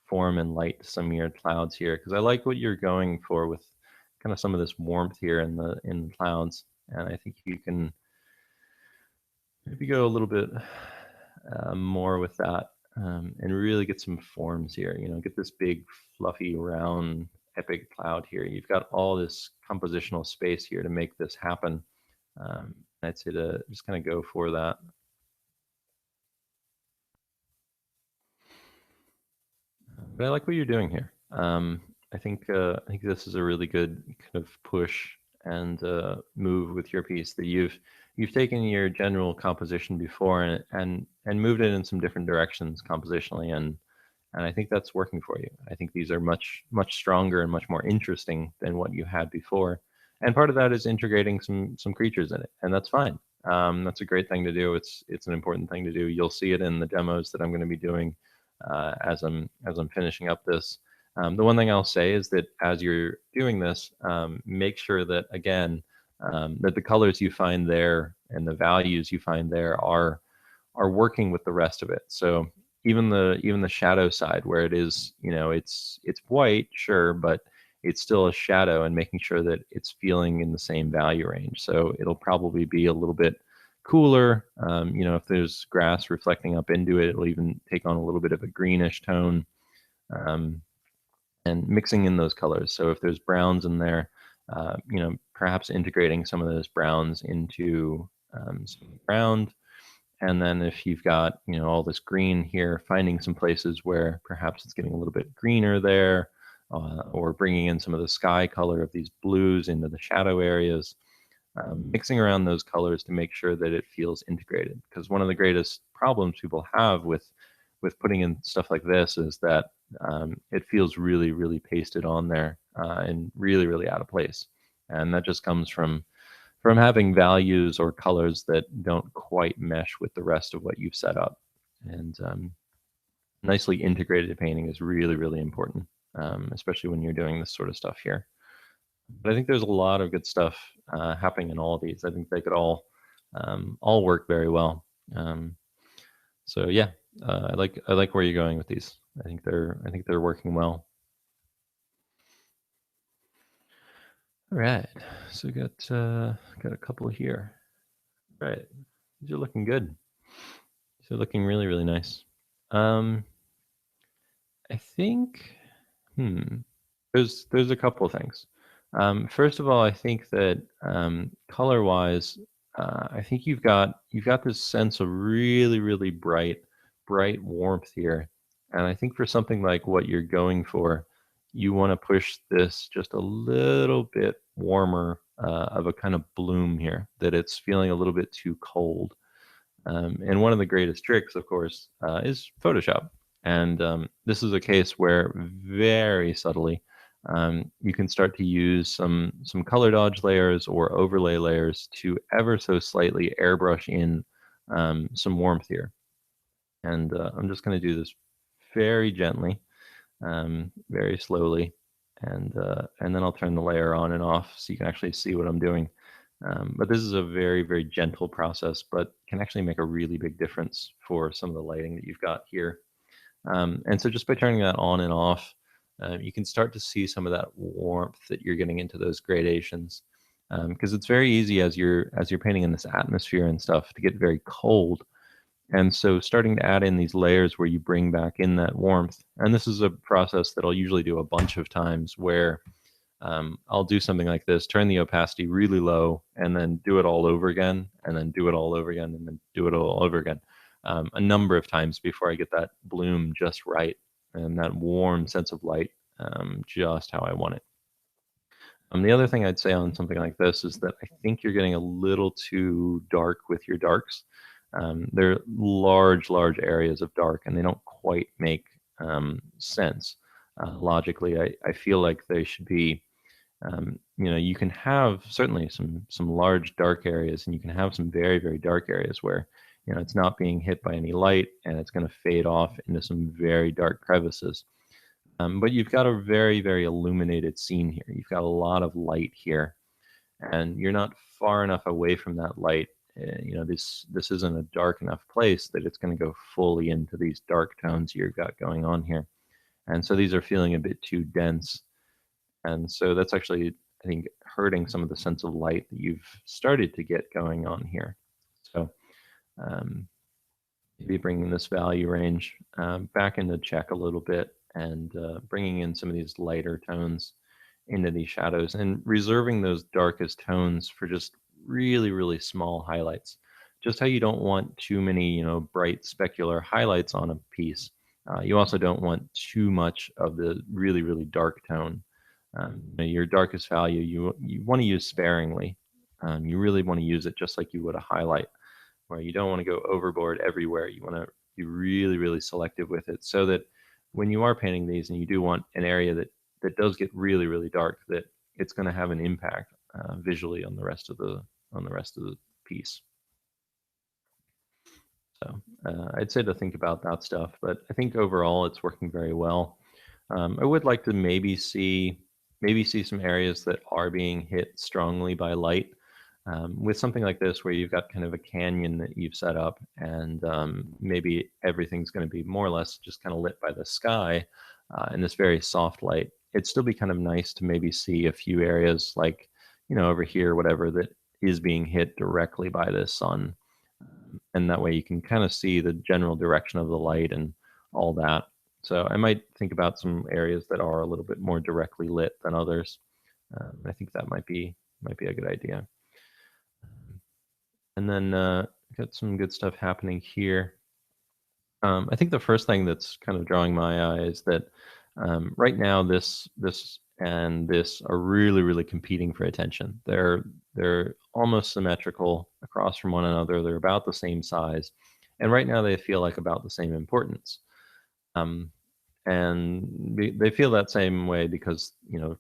form and light to some of your clouds here, because I like what you're going for with kind of some of this warmth here in the clouds, and I think you can maybe go a little bit more with that, and really get some forms here. Get this big, fluffy, round, epic cloud here. You've got all this compositional space here to make this happen. I'd say to just kind of go for that. But I like what you're doing here. I think this is a really good kind of push and move with your piece, that you've taken your general composition before and moved it in some different directions compositionally, and I think that's working for you. I think these are much stronger and much more interesting than what you had before. And part of that is integrating some creatures in it, and that's fine. That's a great thing to do. It's an important thing to do. You'll see it in the demos that I'm going to be doing as I'm finishing up this. The one thing I'll say is that as you're doing this, make sure that again that the colors you find there and the values you find there are working with the rest of it. So even the shadow side where it is, it's white, sure, but it's still a shadow, and making sure that it's feeling in the same value range. So it'll probably be a little bit cooler. If there's grass reflecting up into it, it'll even take on a little bit of a greenish tone, um, and mixing in those colors. So if there's browns in there, perhaps integrating some of those browns into some ground. And then if you've got, all this green here, finding some places where perhaps it's getting a little bit greener there, or bringing in some of the sky color of these blues into the shadow areas, mixing around those colors to make sure that it feels integrated. Because one of the greatest problems people have with putting in stuff like this is that it feels really, really pasted on there, and really, really out of place. And that just comes from having values or colors that don't quite mesh with the rest of what you've set up. And nicely integrated painting is really, really important, especially when you're doing this sort of stuff here. But I think there's a lot of good stuff happening in all of these. I think they could all work very well. So yeah, I like where you're going with these. I think they're working well. All right, so we got a couple here. All right, these are looking good. These are looking really, really nice. I think, hmm, there's a couple of things. First of all, I think that color-wise, I think you've got this sense of really, really bright warmth here, and I think for something like what you're going for, you want to push this just a little bit warmer, of a kind of bloom here, that it's feeling a little bit too cold. And one of the greatest tricks, of course, is Photoshop. And this is a case where very subtly you can start to use some color dodge layers or overlay layers to ever so slightly airbrush in some warmth here. And I'm just going to do this very gently, very slowly, and then I'll turn the layer on and off so you can actually see what I'm doing. But this is a very, very gentle process, but can actually make a really big difference for some of the lighting that you've got here. And so just by turning that on and off, you can start to see some of that warmth that you're getting into those gradations. Because it's very easy as you're painting in this atmosphere and stuff to get very cold. And so starting to add in these layers where you bring back in that warmth, and this is a process that I'll usually do a bunch of times where I'll do something like this, turn the opacity really low, and then do it all over again, and then do it all over again, and then do it all over again, a number of times before I get that bloom just right and that warm sense of light, just how I want it. The other thing I'd say on something like this is that I think you're getting a little too dark with your darks. They're large areas of dark, and they don't quite make sense logically. I feel like they should be. You can have certainly some large dark areas, and you can have some very, very dark areas where it's not being hit by any light, and it's going to fade off into some very dark crevices. But you've got a very, very illuminated scene here. You've got a lot of light here, and you're not far enough away from that light. This isn't a dark enough place that it's going to go fully into these dark tones you've got going on here. And so these are feeling a bit too dense. And so that's actually, I think, hurting some of the sense of light that you've started to get going on here. So maybe bringing this value range back into check a little bit, and bringing in some of these lighter tones into these shadows, and reserving those darkest tones for just really, really small highlights. Just how you don't want too many, bright specular highlights on a piece. You also don't want too much of the really, really dark tone. Your darkest value, you want to use sparingly. You really want to use it just like you would a highlight, where you don't want to go overboard everywhere. You want to be really, really selective with it, so that when you are painting these and you do want an area that does get really, really dark, that it's going to have an impact visually on the rest of the piece. So I'd say to think about that stuff, but I think overall it's working very well. I would like to maybe see some areas that are being hit strongly by light. With something like this, where you've got kind of a canyon that you've set up, and maybe everything's going to be more or less just kind of lit by the sky in this very soft light, it'd still be kind of nice to maybe see a few areas like, over here, whatever, that is being hit directly by the sun. And that way you can kind of see the general direction of the light and all that. So I might think about some areas that are a little bit more directly lit than others. I think that might be a good idea. And then got some good stuff happening here. I think the first thing that's kind of drawing my eye is that right now this and this are really, really competing for attention. They're almost symmetrical across from one another. They're about the same size, and right now they feel like about the same importance. Um, and they feel that same way because,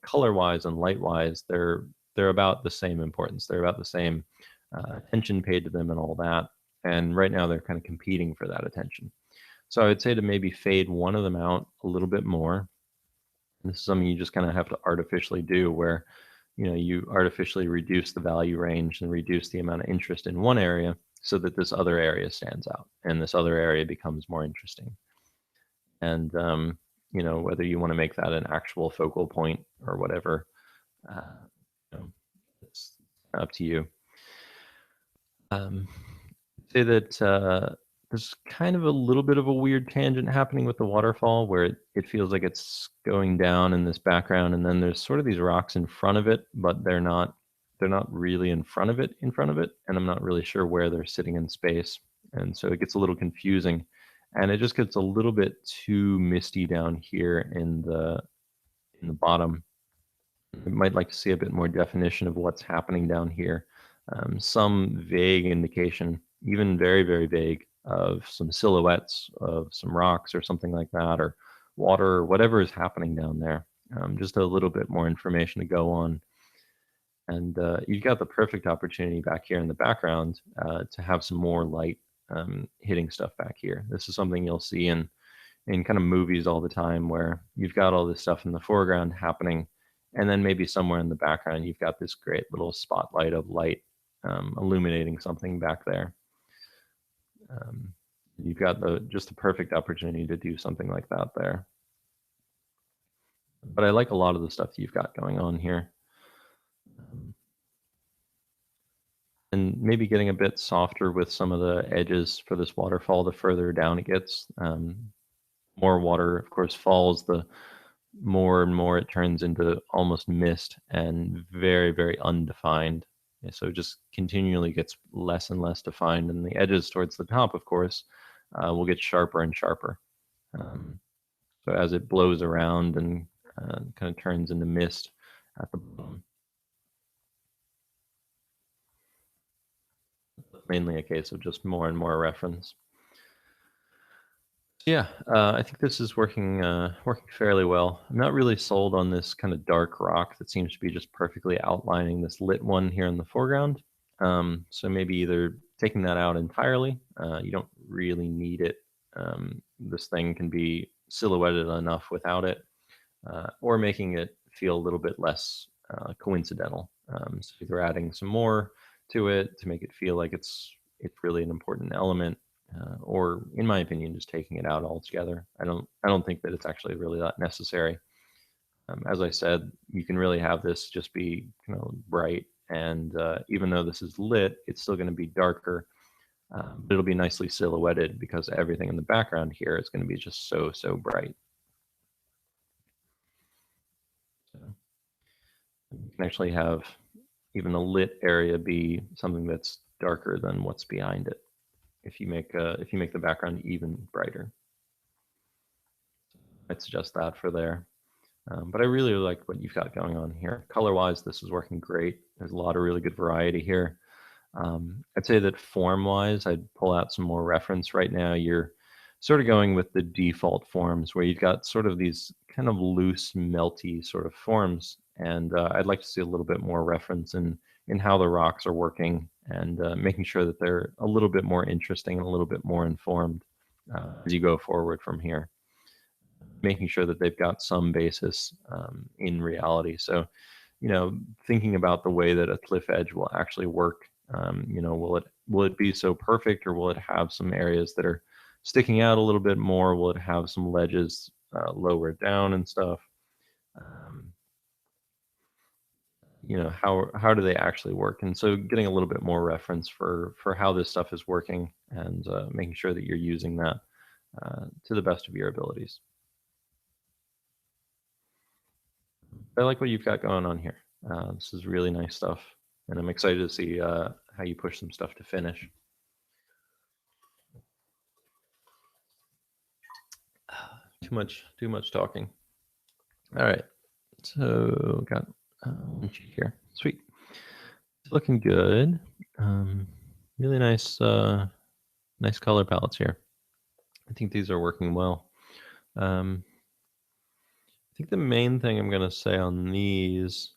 color-wise and light-wise, they're about the same importance. They're about the same attention paid to them and all that. And right now they're kind of competing for that attention. So I would say to maybe fade one of them out a little bit more. This is something you just kind of have to artificially do, where you artificially reduce the value range and reduce the amount of interest in one area, so that this other area stands out and this other area becomes more interesting. And whether you want to make that an actual focal point or whatever, uh, it's up to you. Say that there's kind of a little bit of a weird tangent happening with the waterfall, where it feels like it's going down in this background, and then there's sort of these rocks in front of it, but they're not really in front of it, and I'm not really sure where they're sitting in space, and so it gets a little confusing, and it just gets a little bit too misty down here in the bottom. I might like to see a bit more definition of what's happening down here. Some vague indication, even very, very vague, of some silhouettes of some rocks or something like that, or water, or whatever is happening down there. Just a little bit more information to go on. And you've got the perfect opportunity back here in the background to have some more light hitting stuff back here. This is something you'll see in kind of movies all the time, where you've got all this stuff in the foreground happening, and then maybe somewhere in the background you've got this great little spotlight of light illuminating something back there. You've got just the perfect opportunity to do something like that there. But I like a lot of the stuff you've got going on here. And maybe getting a bit softer with some of the edges for this waterfall the further down it gets. More water, of course, falls, the more and more it turns into almost mist and very, very undefined. So it just continually gets less and less defined, and the edges towards the top, of course, will get sharper and sharper. So as it blows around and kind of turns into mist at the bottom. Mainly a case of just more and more reference. Yeah, I think this is working fairly well. I'm not really sold on this kind of dark rock that seems to be just perfectly outlining this lit one here in the foreground. So maybe either taking that out entirely. You don't really need it. This thing can be silhouetted enough without it, or making it feel a little bit less coincidental. So either adding some more to it to make it feel like it's really an important element, or in my opinion, just taking it out altogether. I don't think that it's actually really that necessary. As I said, you can really have this just be bright, and even though this is lit, it's still going to be darker, but it'll be nicely silhouetted because everything in the background here is going to be just so bright. So you can actually have even the lit area be something that's darker than what's behind it. If you make the background even brighter, I'd suggest that for there. But I really like what you've got going on here. Color-wise, this is working great. There's a lot of really good variety here. I'd say that form-wise, I'd pull out some more reference. Right now, you're sort of going with the default forms where you've got sort of these kind of loose, melty sort of forms. And I'd like to see a little bit more reference in how the rocks are working and making sure that they're a little bit more interesting and a little bit more informed as you go forward from here. Making sure that they've got some basis in reality. So, thinking about the way that a cliff edge will actually work. Will it be so perfect, or will it have some areas that are sticking out a little bit more? Will it have some ledges lower down and stuff? How do they actually work? And so, getting a little bit more reference for how this stuff is working, and making sure that you're using that to the best of your abilities. I like what you've got going on here. This is really nice stuff, and I'm excited to see how you push some stuff to finish. Too much talking. All right, so got one sheet here. Sweet, it's looking good. Really nice, nice color palettes here. I think these are working well. I think the main thing I'm going to say on these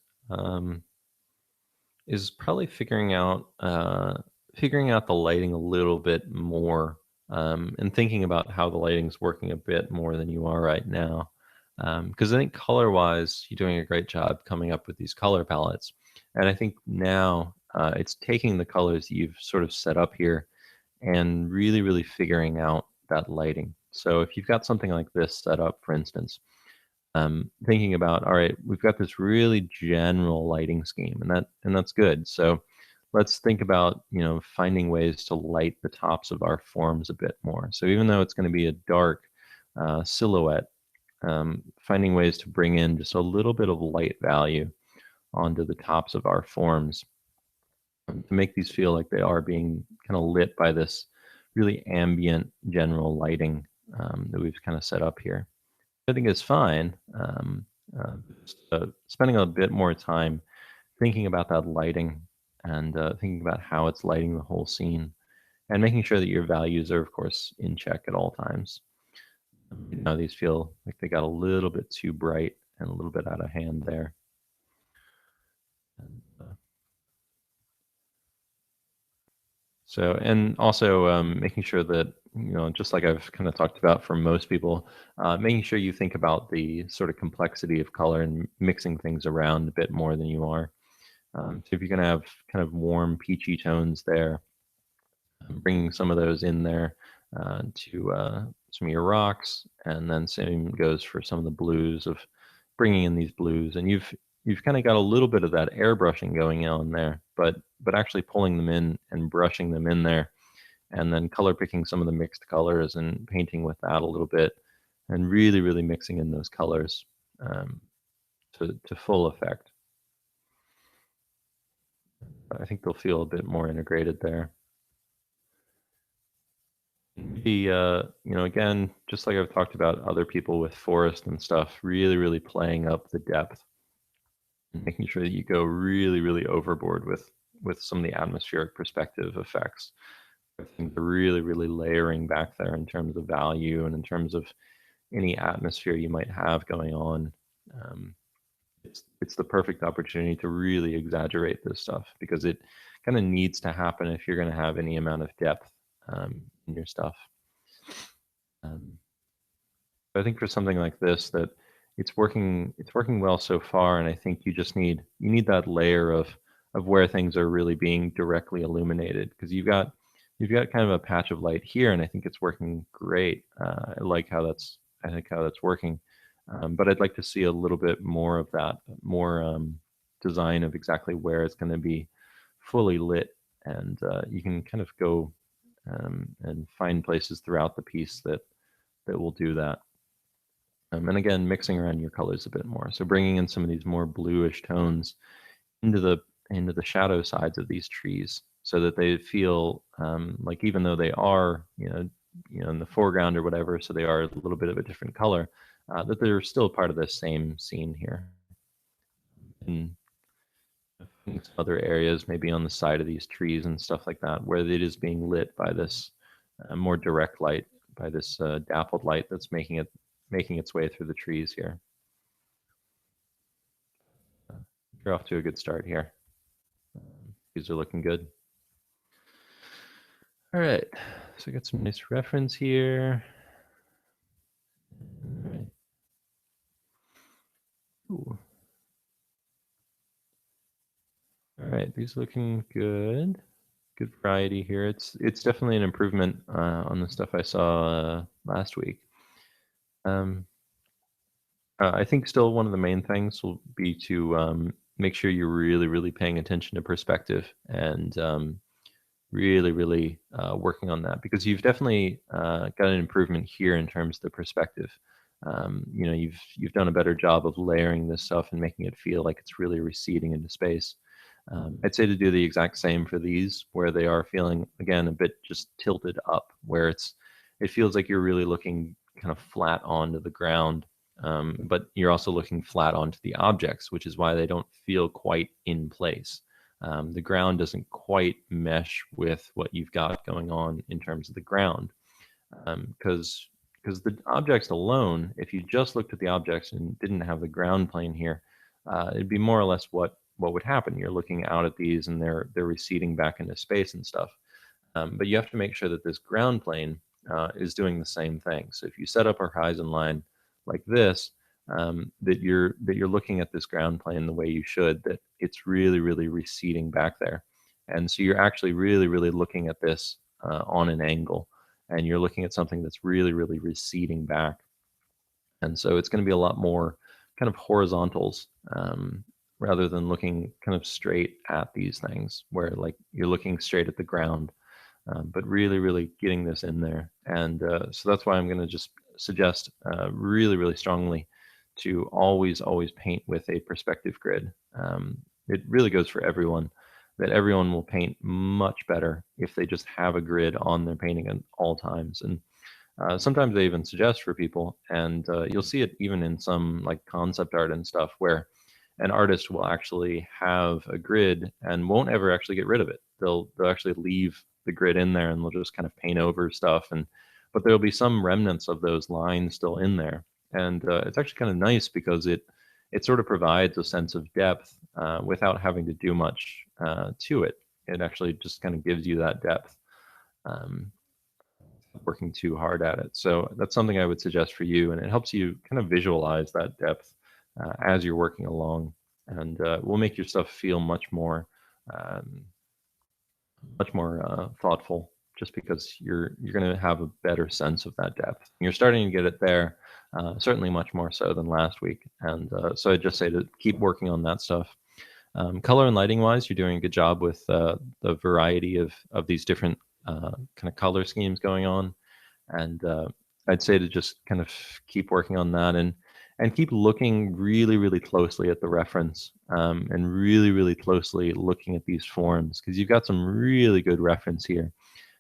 is probably figuring out the lighting a little bit more, and thinking about how the lighting's working a bit more than you are right now. Because I think color-wise, you're doing a great job coming up with these color palettes. And I think now it's taking the colors that you've sort of set up here and really, really figuring out that lighting. So if you've got something like this set up, for instance, thinking about, all right, we've got this really general lighting scheme, and that's good. So let's think about finding ways to light the tops of our forms a bit more. So even though it's going to be a dark silhouette, finding ways to bring in just a little bit of light value onto the tops of our forms to make these feel like they are being kind of lit by this really ambient general lighting that we've kind of set up here. I think is fine. Spending a bit more time thinking about that lighting and thinking about how it's lighting the whole scene, and making sure that your values are, of course, in check at all times. These feel like they got a little bit too bright and a little bit out of hand there. And, and also making sure that, just like I've kind of talked about for most people, making sure you think about the sort of complexity of color and mixing things around a bit more than you are. So if you're going to have kind of warm, peachy tones there, bringing some of those in there to some of your rocks, and then same goes for some of the blues, of bringing in these blues. And you've kind of got a little bit of that airbrushing going on there, but actually pulling them in and brushing them in there, and then color picking some of the mixed colors and painting with that a little bit, and really, really mixing in those colors to full effect. I think they'll feel a bit more integrated there. Again, just like I've talked about other people with forest and stuff, really, really playing up the depth, and making sure that you go really, really overboard with some of the atmospheric perspective effects. I think they're really, really layering back there in terms of value and in terms of any atmosphere you might have going on. It's the perfect opportunity to really exaggerate this stuff, because it kind of needs to happen if you're going to have any amount of depth in your stuff. I think for something like this, that it's working well so far, and I think you need that layer of where things are really being directly illuminated, because you've got kind of a patch of light here, and I think it's working great. I think how that's working. But I'd like to see a little bit more of that, more design of exactly where it's going to be fully lit, and you can kind of go and find places throughout the piece that will do that. And again, mixing around your colors a bit more. So bringing in some of these more bluish tones into into the shadow sides of these trees, so that they feel like, even though they are, in the foreground or whatever, so they are a little bit of a different color, that they're still part of the same scene here. And some other areas, maybe on the side of these trees and stuff like that, where it is being lit by this more direct light, by this dappled light that's making its way through the trees here. You're off to a good start here. These are looking good. All right, so I got some nice reference here. All right. Ooh. All right, these are looking good. Good variety here. It's definitely an improvement on the stuff I saw last week. I think still one of the main things will be to make sure you're really, really paying attention to perspective, and really, really working on that, because you've definitely got an improvement here in terms of the perspective. You've done a better job of layering this stuff and making it feel like it's really receding into space. I'd say to do the exact same for these, where they are feeling, again, a bit just tilted up, where it feels like you're really looking kind of flat onto the ground, but you're also looking flat onto the objects, which is why they don't feel quite in place. The ground doesn't quite mesh with what you've got going on in terms of the ground, because the objects alone, if you just looked at the objects and didn't have the ground plane here, it'd be more or less what would happen. You're looking out at these, and they're receding back into space and stuff. But you have to make sure that this ground plane is doing the same thing. So if you set up a horizon line like this, that you're looking at this ground plane the way you should, that it's really, really receding back there. And so you're actually really, really looking at this on an angle, and you're looking at something that's really, really receding back. And so it's going to be a lot more kind of horizontals, rather than looking kind of straight at these things, where like you're looking straight at the ground, but really, really getting this in there. And so that's why I'm going to just suggest really, really strongly to always, always paint with a perspective grid. It really goes for everyone, that everyone will paint much better if they just have a grid on their painting at all times. And sometimes they even suggest for people, and you'll see it even in some like concept art and stuff, where an artist will actually have a grid and won't ever actually get rid of it. They'll actually leave the grid in there, and they'll just kind of paint over stuff, but there'll be some remnants of those lines still in there. And it's actually kind of nice, because it sort of provides a sense of depth without having to do much to it. It actually just kind of gives you that depth, working too hard at it. So that's something I would suggest for you, and it helps you kind of visualize that depth as you're working along, and will make your stuff feel much more thoughtful, just because you're going to have a better sense of that depth. You're starting to get it there, certainly much more so than last week. And so I just say to keep working on that stuff. Color and lighting wise, you're doing a good job with the variety of these different kind of color schemes going on. And I'd say to just kind of keep working on that, and keep looking really, really closely at the reference, and really, really closely looking at these forms, because you've got some really good reference here.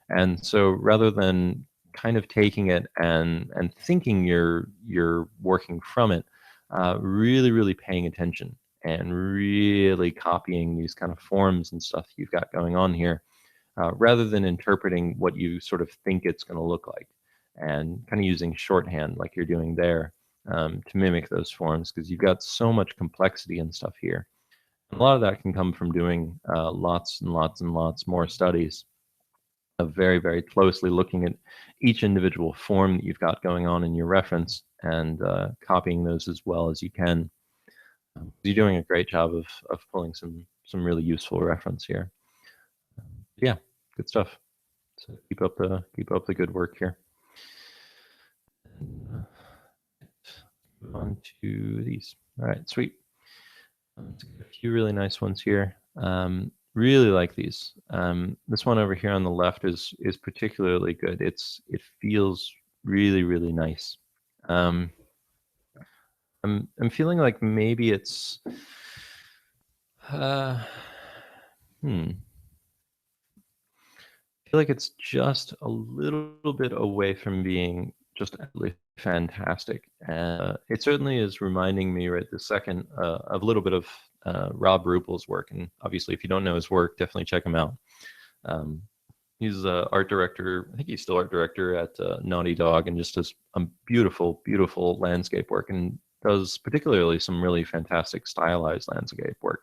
And so rather than kind of taking it and thinking you're working from it, really, really paying attention and really copying these kind of forms and stuff you've got going on here, rather than interpreting what you sort of think it's going to look like, and kind of using shorthand like you're doing there, to mimic those forms, because you've got so much complexity and stuff here. And a lot of that can come from doing lots and lots and lots more studies of very, very closely looking at each individual form that you've got going on in your reference, and copying those as well as you can. You're doing a great job of pulling some really useful reference here. Yeah, good stuff. So keep up the good work here. On to these. All right, sweet. A few really nice ones here. Really like these. This one over here on the left is particularly good. It feels really, really nice. I'm feeling like maybe it's I feel like it's just a little bit away from being just absolutely fantastic. It certainly is reminding me right this second of a little bit of Rob Rupel's work. And obviously, if you don't know his work, definitely check him out. Um, he's art director. I think he's still art director at Naughty Dog, and just does beautiful, beautiful landscape work, and does particularly some really fantastic stylized landscape work.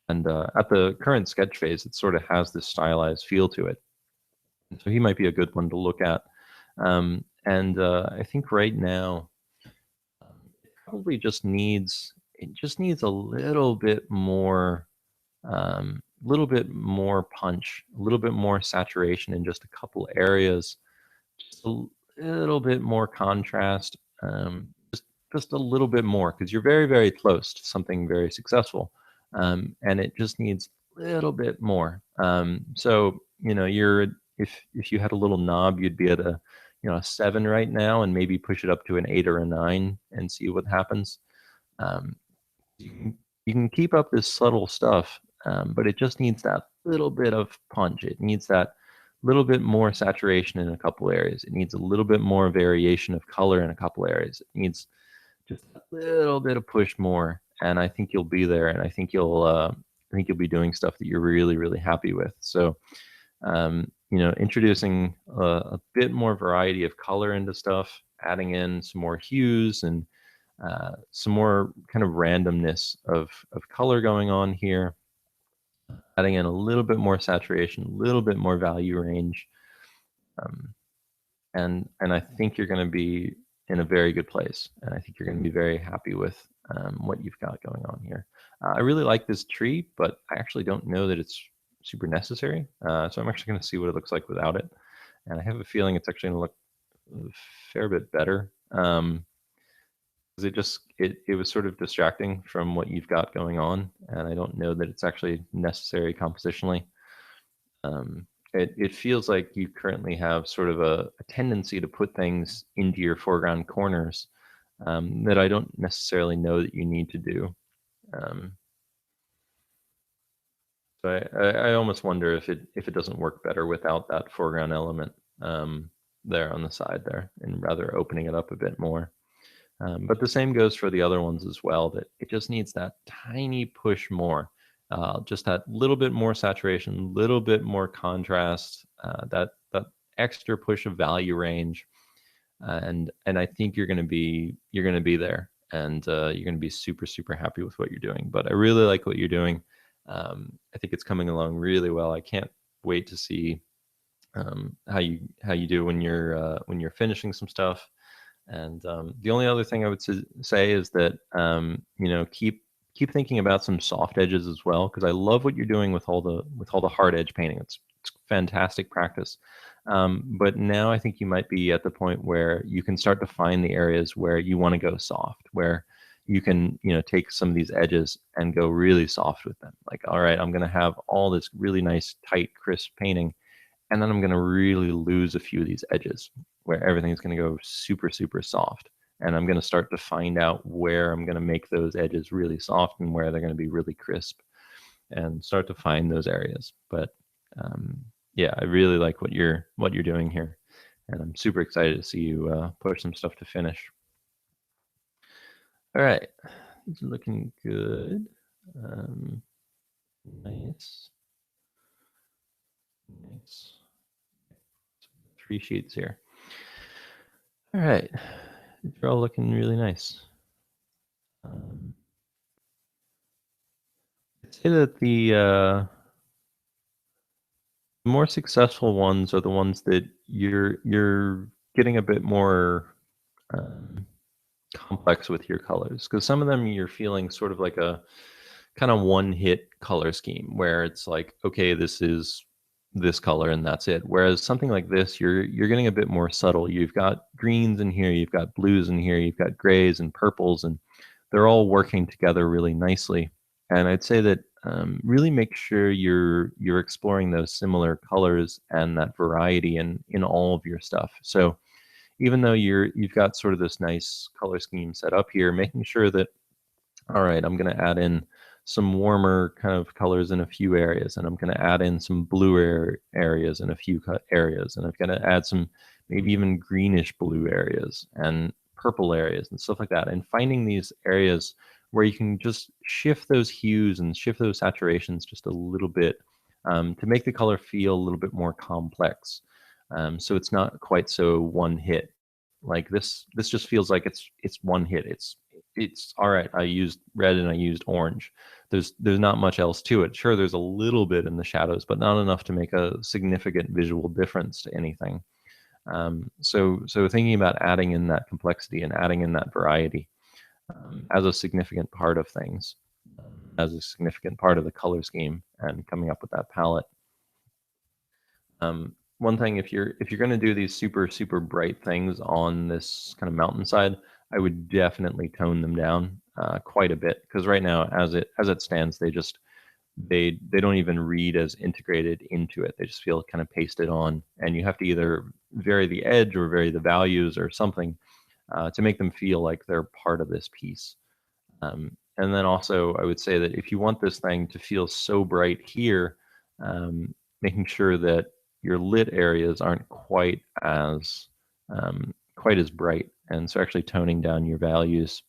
And at the current sketch phase, it sort of has this stylized feel to it. So he might be a good one to look at. And I think right now, it probably just needs a little bit more punch, a little bit more saturation in just a couple areas, just a little bit more contrast, just a little bit more, because you're very, very close to something very successful, and it just needs a little bit more. So you're if you had a little knob, you'd be at a 7 right now, and maybe push it up to an 8 or a 9 and see what happens. Um, you can keep up this subtle stuff, but it just needs that little bit of punch. It needs that little bit more saturation in a couple areas. It needs a little bit more variation of color in a couple areas. It needs just a little bit of push more, and I think you'll be there. And I think you'll be doing stuff that you're really, really happy with. So, introducing a bit more variety of color into stuff, adding in some more hues and some more kind of randomness of color going on here, adding in a little bit more saturation, a little bit more value range, um, and I think you're going to be in a very good place, and I think you're going to be very happy with what you've got going on here. I really like this tree, but I actually don't know that it's super necessary, so I'm actually going to see what it looks like without it, and I have a feeling it's actually going to look a fair bit better. It was sort of distracting from what you've got going on, and I don't know that it's actually necessary compositionally. It feels like you currently have sort of a tendency to put things into your foreground corners that I don't necessarily know that you need to do. Um, so I almost wonder if it doesn't work better without that foreground element there on the side there, and rather opening it up a bit more. But the same goes for the other ones as well, that it just needs that tiny push more, just that little bit more saturation, little bit more contrast, that extra push of value range, and I think you're gonna be there, and you're gonna be super, super happy with what you're doing. But I really like what you're doing. I think it's coming along really well. I can't wait to see how you do when you're finishing some stuff. And the only other thing I would say is that keep thinking about some soft edges as well, because I love what you're doing with all the hard edge painting. It's fantastic practice. But now I think you might be at the point where you can start to find the areas where you want to go soft, where you can take some of these edges and go really soft with them. Like, all right, I'm going to have all this really nice, tight, crisp painting, and then I'm going to really lose a few of these edges where everything's going to go super, super soft. And I'm going to start to find out where I'm going to make those edges really soft and where they're going to be really crisp, and start to find those areas. But yeah, I really like what you're doing here, and I'm super excited to see you push some stuff to finish. All right, it's looking good. Nice. 3 sheets here. All right, they're all looking really nice. I'd say that the more successful ones are the ones that you're getting a bit more complex with your colors, because some of them you're feeling sort of like a kind of one hit color scheme where it's like, okay, this is this color and that's it. Whereas something like this, you're getting a bit more subtle. You've got greens in here, you've got blues in here, you've got grays and purples, and they're all working together really nicely. And I'd say that really make sure you're exploring those similar colors and that variety in all of your stuff. So even though you've got sort of this nice color scheme set up here, making sure that, all right, I'm going to add in some warmer kind of colors in a few areas, and I'm going to add in some bluer areas in a few areas, and I'm going to add some maybe even greenish blue areas and purple areas and stuff like that. And finding these areas where you can just shift those hues and shift those saturations just a little bit, to make the color feel a little bit more complex. So it's not quite so one hit. Like this just feels like it's one hit. It's all right. I used red and I used orange. There's not much else to it. Sure, there's a little bit in the shadows, but not enough to make a significant visual difference to anything. So thinking about adding in that complexity and adding in that variety, as a significant part of things, as a significant part of the color scheme, and coming up with that palette. One thing, if you're going to do these super bright things on this kind of mountainside, I would definitely tone them down quite a bit, because right now, as it stands, they don't even read as integrated into it. They just feel kind of pasted on, and you have to either vary the edge or vary the values or something to make them feel like they're part of this piece. And then also, I would say that if you want this thing to feel so bright here, making sure that your lit areas aren't quite as bright, and so actually toning down your values.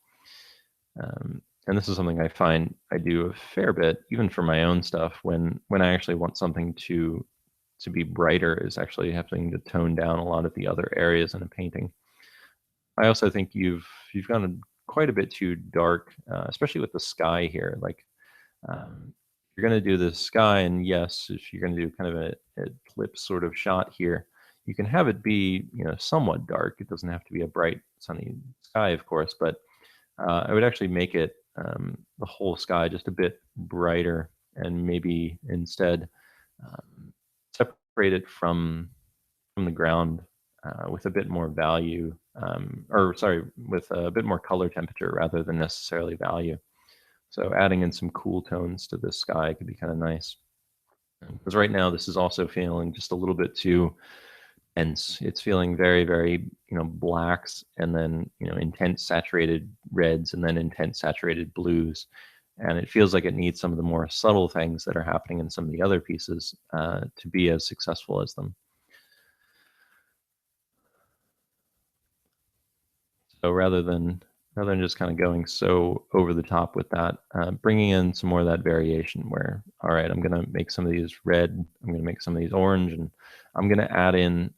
And this is something I find I do a fair bit, even for my own stuff. When I actually want something to be brighter, is actually having to tone down a lot of the other areas in a painting. I also think you've gone quite a bit too dark, especially with the sky here. Like, you're going to do the sky, and yes, if you're going to do kind of a eclipse sort of shot here, you can have it be, somewhat dark. It doesn't have to be a bright sunny sky, of course, but I would actually make it, the whole sky just a bit brighter, and maybe instead separate it from the ground with a bit more value, or sorry, with a bit more color temperature rather than necessarily value. So adding in some cool tones to the sky could be kind of nice. Because right now this is also feeling just a little bit too dense. It's feeling very, blacks, and then, intense saturated reds, and then intense saturated blues. And it feels like it needs some of the more subtle things that are happening in some of the other pieces to be as successful as them. So rather than just kind of going so over the top with that, bringing in some more of that variation where, all right, I'm going to make some of these red, I'm going to make some of these orange, and I'm going to add in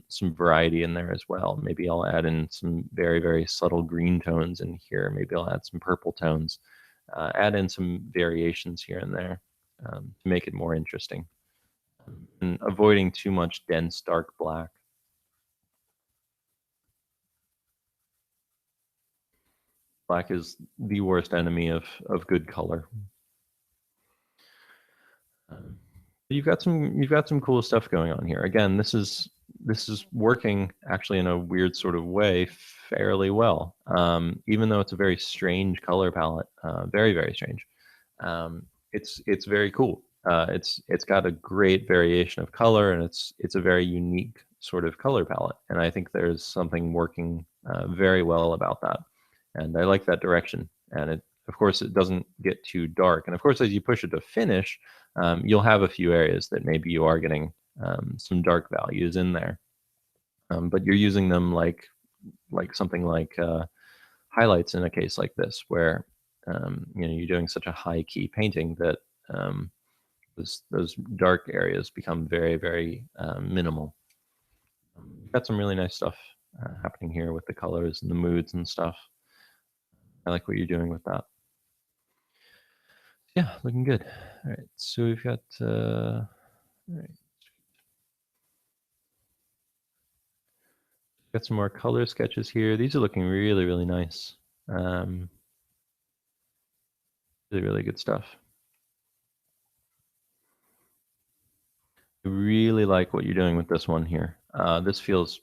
some variety in there as well. Maybe I'll add in some very subtle green tones in here. Maybe I'll add some purple tones, add in some variations here and there to make it more interesting, and avoiding too much dense dark black. Black is the worst enemy of good color. You've got some cool stuff going on here. Again, this is working actually in a weird sort of way fairly well, even though it's a very strange color palette, very strange. It's very cool. It's got a great variation of color, and it's a very unique sort of color palette. And I think there's something working very well about that. And I like that direction. And of course, it doesn't get too dark. And of course, as you push it to finish, you'll have a few areas that maybe you are getting some dark values in there. But you're using them like something like highlights in a case like this, where you're doing such a high key painting that those dark areas become very minimal. You've got some really nice stuff happening here with the colors and the moods and stuff. I like what you're doing with that. Yeah, looking good. All right, so we've got all right. Got some more color sketches here. These are looking really nice. Really good stuff. I really like what you're doing with this one here. This feels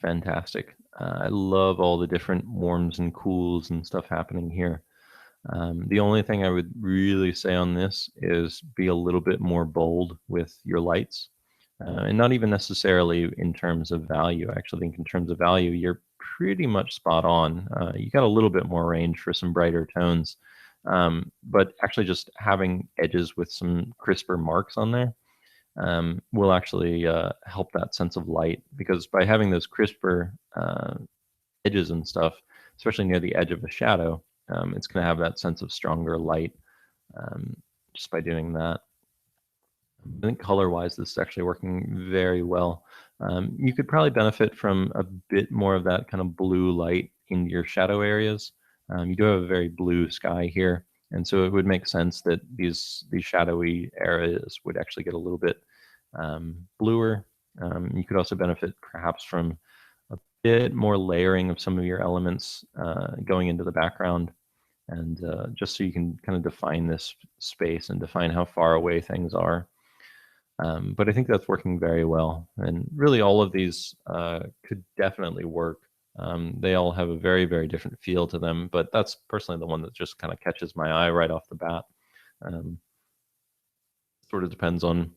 fantastic. I love all the different warms and cools and stuff happening here. The only thing I would really say on this is be a little bit more bold with your lights. And not even necessarily in terms of value. I actually think in terms of value, you're pretty much spot on. You got a little bit more range for some brighter tones. But actually just having edges with some crisper marks on there will actually help that sense of light, because by having those crisper edges and stuff, especially near the edge of a shadow, it's going to have that sense of stronger light um, just by doing that. I think color-wise, this is actually working very well. You could probably benefit from a bit more of that kind of blue light in your shadow areas. You do have a very blue sky here, and so it would make sense that these shadowy areas would actually get a little bit bluer. You could also benefit perhaps from a bit more layering of some of your elements going into the background, and just so you can kind of define this space and define how far away things are. But I think that's working very well, and really all of these could definitely work. They all have a very, very different feel to them, but that's personally the one that just kind of catches my eye right off the bat. Um, Sort of depends on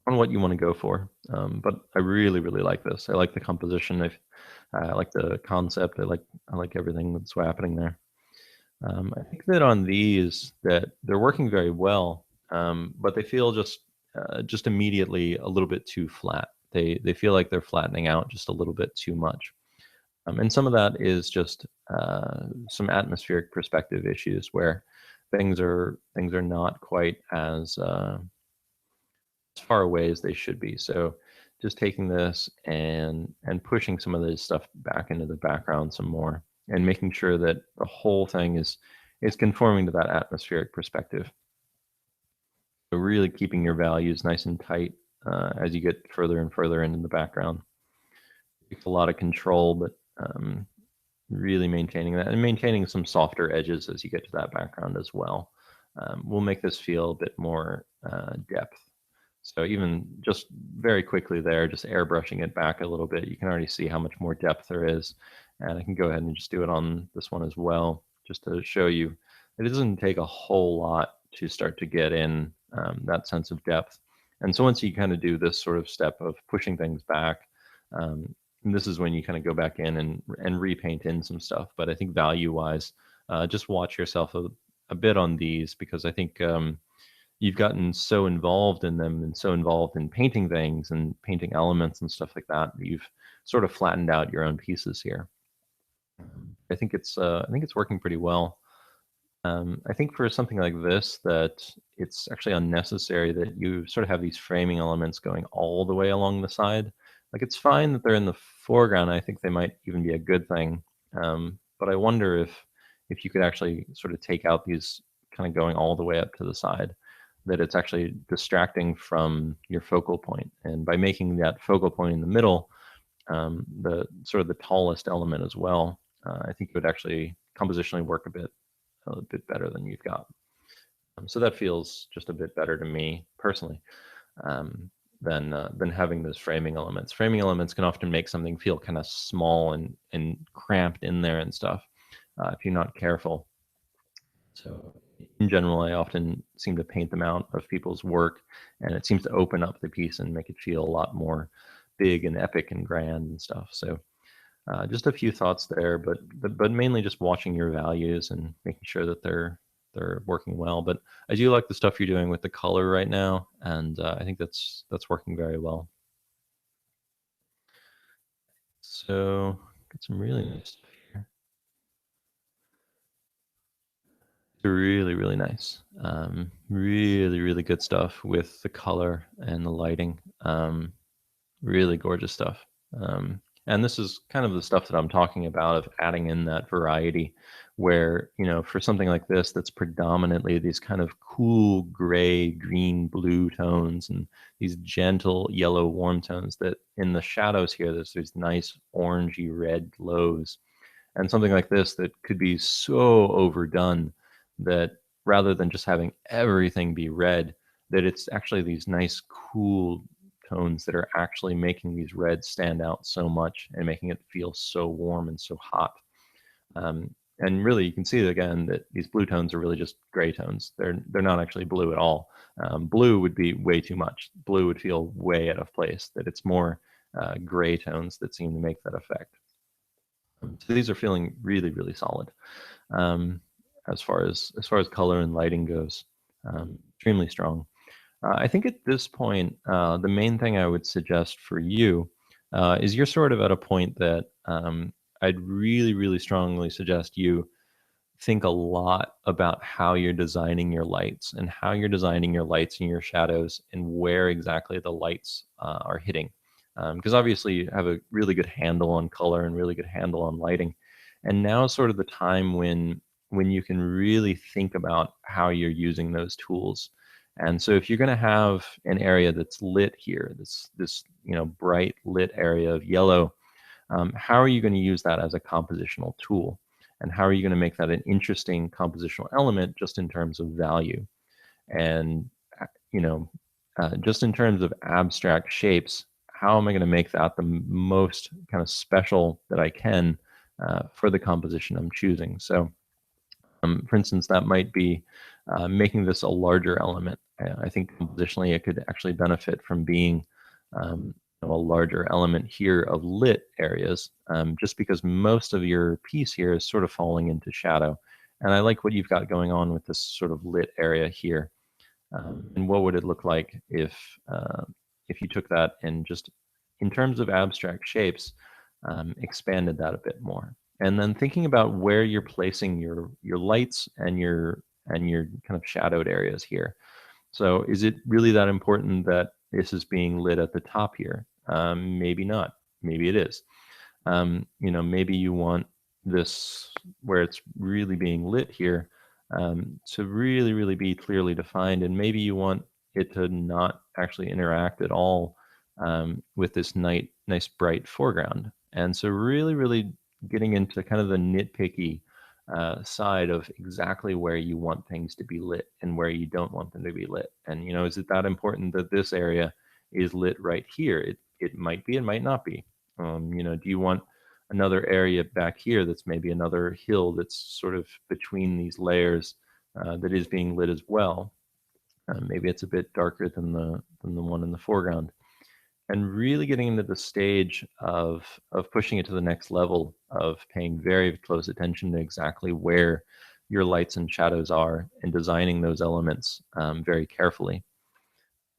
what you want to go for, but I really, really like this. I like the composition. I like the concept. I like everything that's happening there. I think that on these that they're working very well, but they feel just immediately a little bit too flat. They feel like they're flattening out just a little bit too much, and some of that is just some atmospheric perspective issues where things are not quite as far away as they should be. So just taking this and pushing some of this stuff back into the background some more, and making sure that the whole thing is conforming to that atmospheric perspective. So really keeping your values nice and tight as you get further and further into the background. It takes a lot of control, but really maintaining that and maintaining some softer edges as you get to that background as well will make this feel a bit more depth. So even just very quickly there, just airbrushing it back a little bit, you can already see how much more depth there is. And I can go ahead and just do it on this one as well, just to show you it doesn't take a whole lot to start to get in that sense of depth. And so once you kind of do this sort of step of pushing things back, this is when you kind of go back in and repaint in some stuff. But I think value-wise, just watch yourself a bit on these, because I think you've gotten so involved in them and so involved in painting things and painting elements and stuff like that, you've sort of flattened out your own pieces here. I think it's working pretty well. I think for something like this, that it's actually unnecessary that you sort of have these framing elements going all the way along the side. Like, it's fine that they're in the foreground. I think they might even be a good thing. But I wonder if you could actually sort of take out these kind of going all the way up to the side, that it's actually distracting from your focal point. And by making that focal point in the middle, the sort of the tallest element as well, I think it would actually compositionally work a bit better than you've got. So that feels just a bit better to me personally than having those framing elements. Framing elements can often make something feel kind of small and cramped in there and stuff if you're not careful. So in general, I often seem to paint them out of people's work, and it seems to open up the piece and make it feel a lot more big and epic and grand and stuff. So just a few thoughts there, but mainly just watching your values and making sure that they're working well. But I do like the stuff you're doing with the color right now, and I think that's working very well. So got some really nice stuff here. Really, really nice. Really, really good stuff with the color and the lighting. Really gorgeous stuff. And this is kind of the stuff that I'm talking about, of adding in that variety where, for something like this, that's predominantly these kind of cool gray, green, blue tones and these gentle yellow warm tones, that in the shadows here, there's these nice orangey red glows. And something like this that could be so overdone that rather than just having everything be red, that it's actually these nice cool tones that are actually making these reds stand out so much and making it feel so warm and so hot. And really, you can see again that these blue tones are really just gray tones. They're not actually blue at all. Blue would be way too much. Blue would feel way out of place. That it's more gray tones that seem to make that effect. So these are feeling really, really solid. as far as color and lighting goes. Extremely strong. I think at this point, the main thing I would suggest for you is you're sort of at a point that I'd really, really strongly suggest you think a lot about how you're designing your lights and how you're designing your lights and your shadows and where exactly the lights are hitting. Because obviously you have a really good handle on color and really good handle on lighting. And now is sort of the time when you can really think about how you're using those tools. And so if you're going to have an area that's lit here, this bright lit area of yellow, how are you going to use that as a compositional tool? And how are you going to make that an interesting compositional element just in terms of value? And, just in terms of abstract shapes, how am I going to make that the most kind of special that I can for the composition I'm choosing? So, for instance, that might be making this a larger element. I think compositionally it could actually benefit from being a larger element here of lit areas, just because most of your piece here is sort of falling into shadow. And I like what you've got going on with this sort of lit area here. And what would it look like if you took that and just, in terms of abstract shapes, expanded that a bit more? And then thinking about where you're placing your lights and your kind of shadowed areas here. So is it really that important that this is being lit at the top here? Maybe not. Maybe it is. Maybe you want this where it's really being lit here to really, really be clearly defined, and maybe you want it to not actually interact at all with this nice bright foreground. And so really, really getting into kind of the nitpicky side of exactly where you want things to be lit and where you don't want them to be lit. And, is it that important that this area is lit right here? It might be, it might not be. Do you want another area back here that's maybe another hill that's sort of between these layers that is being lit as well? Maybe it's a bit darker than the one in the foreground. And really getting into the stage of pushing it to the next level of paying very close attention to exactly where your lights and shadows are and designing those elements very carefully.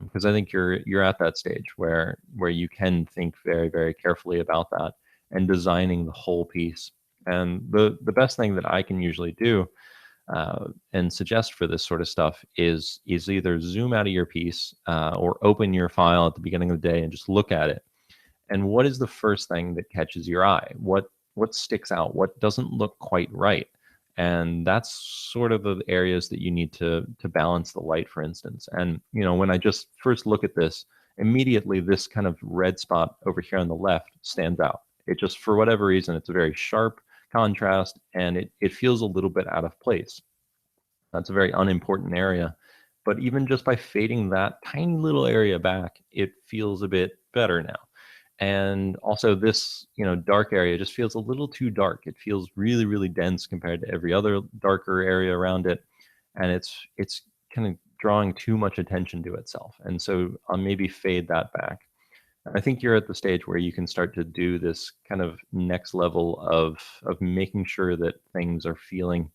Because I think you're at that stage where you can think very, very carefully about that and designing the whole piece. And the best thing that I can usually do and suggest for this sort of stuff is either zoom out of your piece or open your file at the beginning of the day and just look at it. And what is the first thing that catches your eye? What sticks out? What doesn't look quite right? And that's sort of the areas that you need to balance the light, for instance. And when I just first look at this, immediately this kind of red spot over here on the left stands out. It just, for whatever reason, it's a very sharp contrast, and it feels a little bit out of place. That's a very unimportant area, but even just by fading that tiny little area back, it feels a bit better now. And also this, dark area just feels a little too dark. It feels really, really dense compared to every other darker area around it, and it's kind of drawing too much attention to itself. And so I'll maybe fade that back. I think you're at the stage where you can start to do this kind of next level of making sure that things are feeling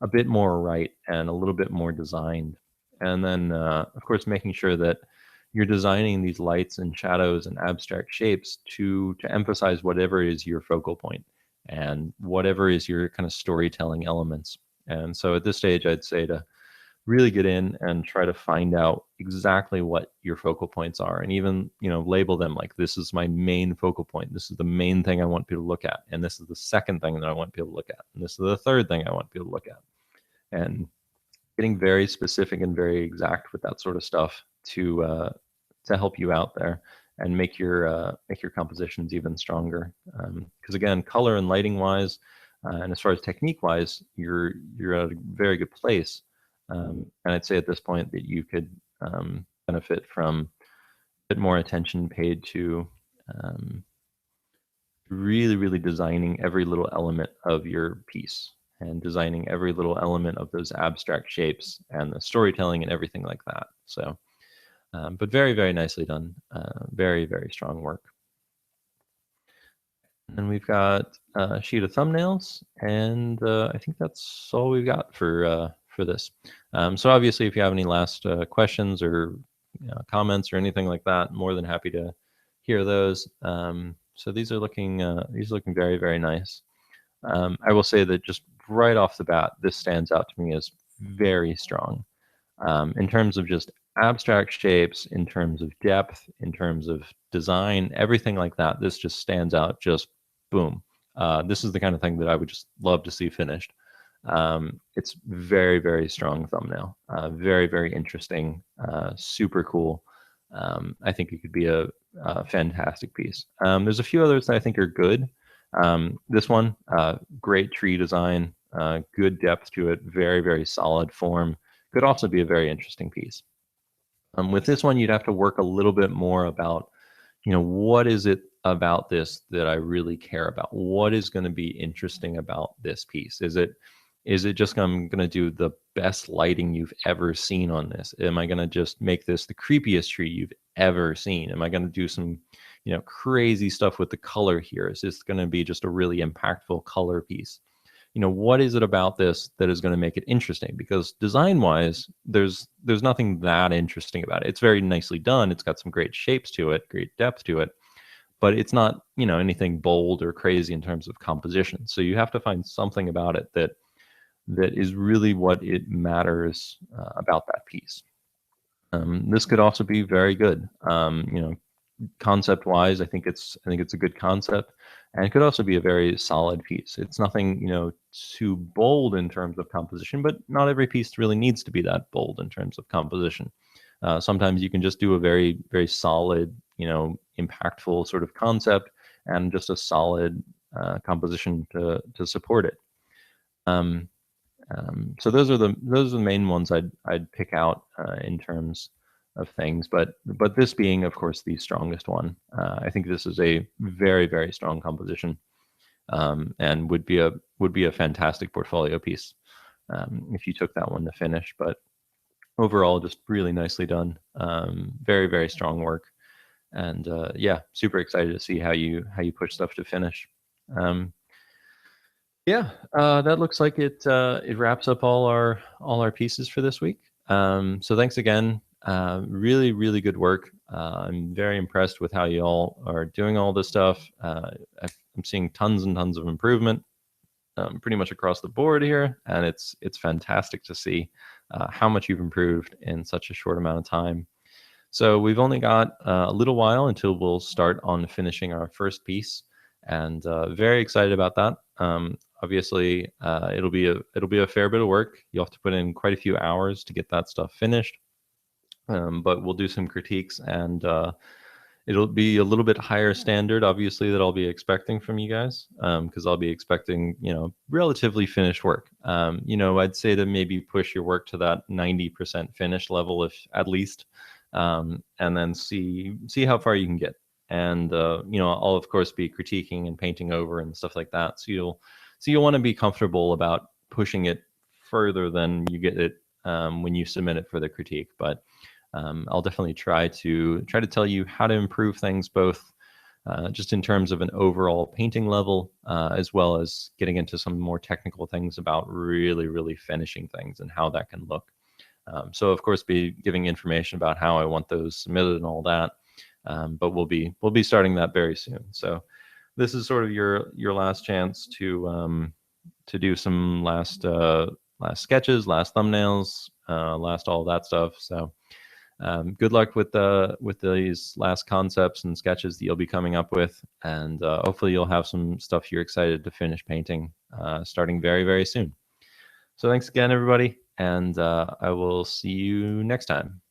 a bit more right and a little bit more designed. And then, of course, making sure that you're designing these lights and shadows and abstract shapes to emphasize whatever is your focal point and whatever is your kind of storytelling elements. And so at this stage, I'd say to really get in and try to find out exactly what your focal points are, and even label them like, this is my main focal point, this is the main thing I want people to look at, and this is the second thing that I want people to look at, and this is the third thing I want people to look at. And getting very specific and very exact with that sort of stuff to help you out there and make your compositions even stronger. Because again, color and lighting wise, and as far as technique wise, you're at a very good place. And I'd say at this point that you could benefit from a bit more attention paid to really, really designing every little element of your piece and designing every little element of those abstract shapes and the storytelling and everything like that. So, but very, very nicely done. Very, very strong work. And we've got a sheet of thumbnails, and I think that's all we've got for this. So obviously, if you have any last questions or comments or anything like that, more than happy to hear those. So these are looking very, very nice. I will say that just right off the bat, this stands out to me as very strong in terms of just abstract shapes, in terms of depth, in terms of design, everything like that. This just stands out. Just boom. This is the kind of thing that I would just love to see finished. It's very, very strong thumbnail. Very, very interesting. Super cool. I think it could be a fantastic piece. There's a few others that I think are good. This one, great tree design, good depth to it, very, very solid form. Could also be a very interesting piece. With this one, you'd have to work a little bit more about, what is it about this that I really care about? What is going to be interesting about this piece? Is it just I'm going to do the best lighting you've ever seen on this? Am I going to just make this the creepiest tree you've ever seen? Am I going to do some, crazy stuff with the color here? Is this going to be just a really impactful color piece? What is it about this that is going to make it interesting? Because design-wise, there's nothing that interesting about it. It's very nicely done. It's got some great shapes to it, great depth to it, but it's not, anything bold or crazy in terms of composition. So you have to find something about it that is really what it matters about that piece. This could also be very good. Concept-wise, I think it's a good concept, and it could also be a very solid piece. It's nothing, too bold in terms of composition, but not every piece really needs to be that bold in terms of composition. Sometimes you can just do a very, very solid, impactful sort of concept and just a solid composition to support it. So those are the main ones I'd pick out in terms of things, but this being, of course, the strongest one. I think this is a very, very strong composition, and would be a fantastic portfolio piece if you took that one to finish. But overall, just really nicely done. Very, very strong work, and yeah, super excited to see how you push stuff to finish. Yeah, that looks like it wraps up all our pieces for this week. So thanks again. Really, really good work. I'm very impressed with how you all are doing all this stuff. I'm seeing tons and tons of improvement pretty much across the board here, and it's fantastic to see how much you've improved in such a short amount of time. So we've only got a little while until we'll start on finishing our first piece, and very excited about that. Obviously, it'll be a fair bit of work. You'll have to put in quite a few hours to get that stuff finished. But we'll do some critiques, and it'll be a little bit higher standard, obviously, that I'll be expecting from you guys, because I'll be expecting, relatively finished work. I'd say to maybe push your work to that 90% finished level, if at least, and then see how far you can get. And I'll of course be critiquing and painting over and stuff like that. So you'll want to be comfortable about pushing it further than you get it when you submit it for the critique. But I'll definitely try to tell you how to improve things, both just in terms of an overall painting level, as well as getting into some more technical things about really, really finishing things and how that can look. So of course, be giving information about how I want those submitted and all that. But we'll be starting that very soon. So this is sort of your last chance to do some last sketches, last thumbnails, last all that stuff. So good luck with these last concepts and sketches that you'll be coming up with, and hopefully you'll have some stuff you're excited to finish painting starting very, very soon. So thanks again, everybody, and I will see you next time.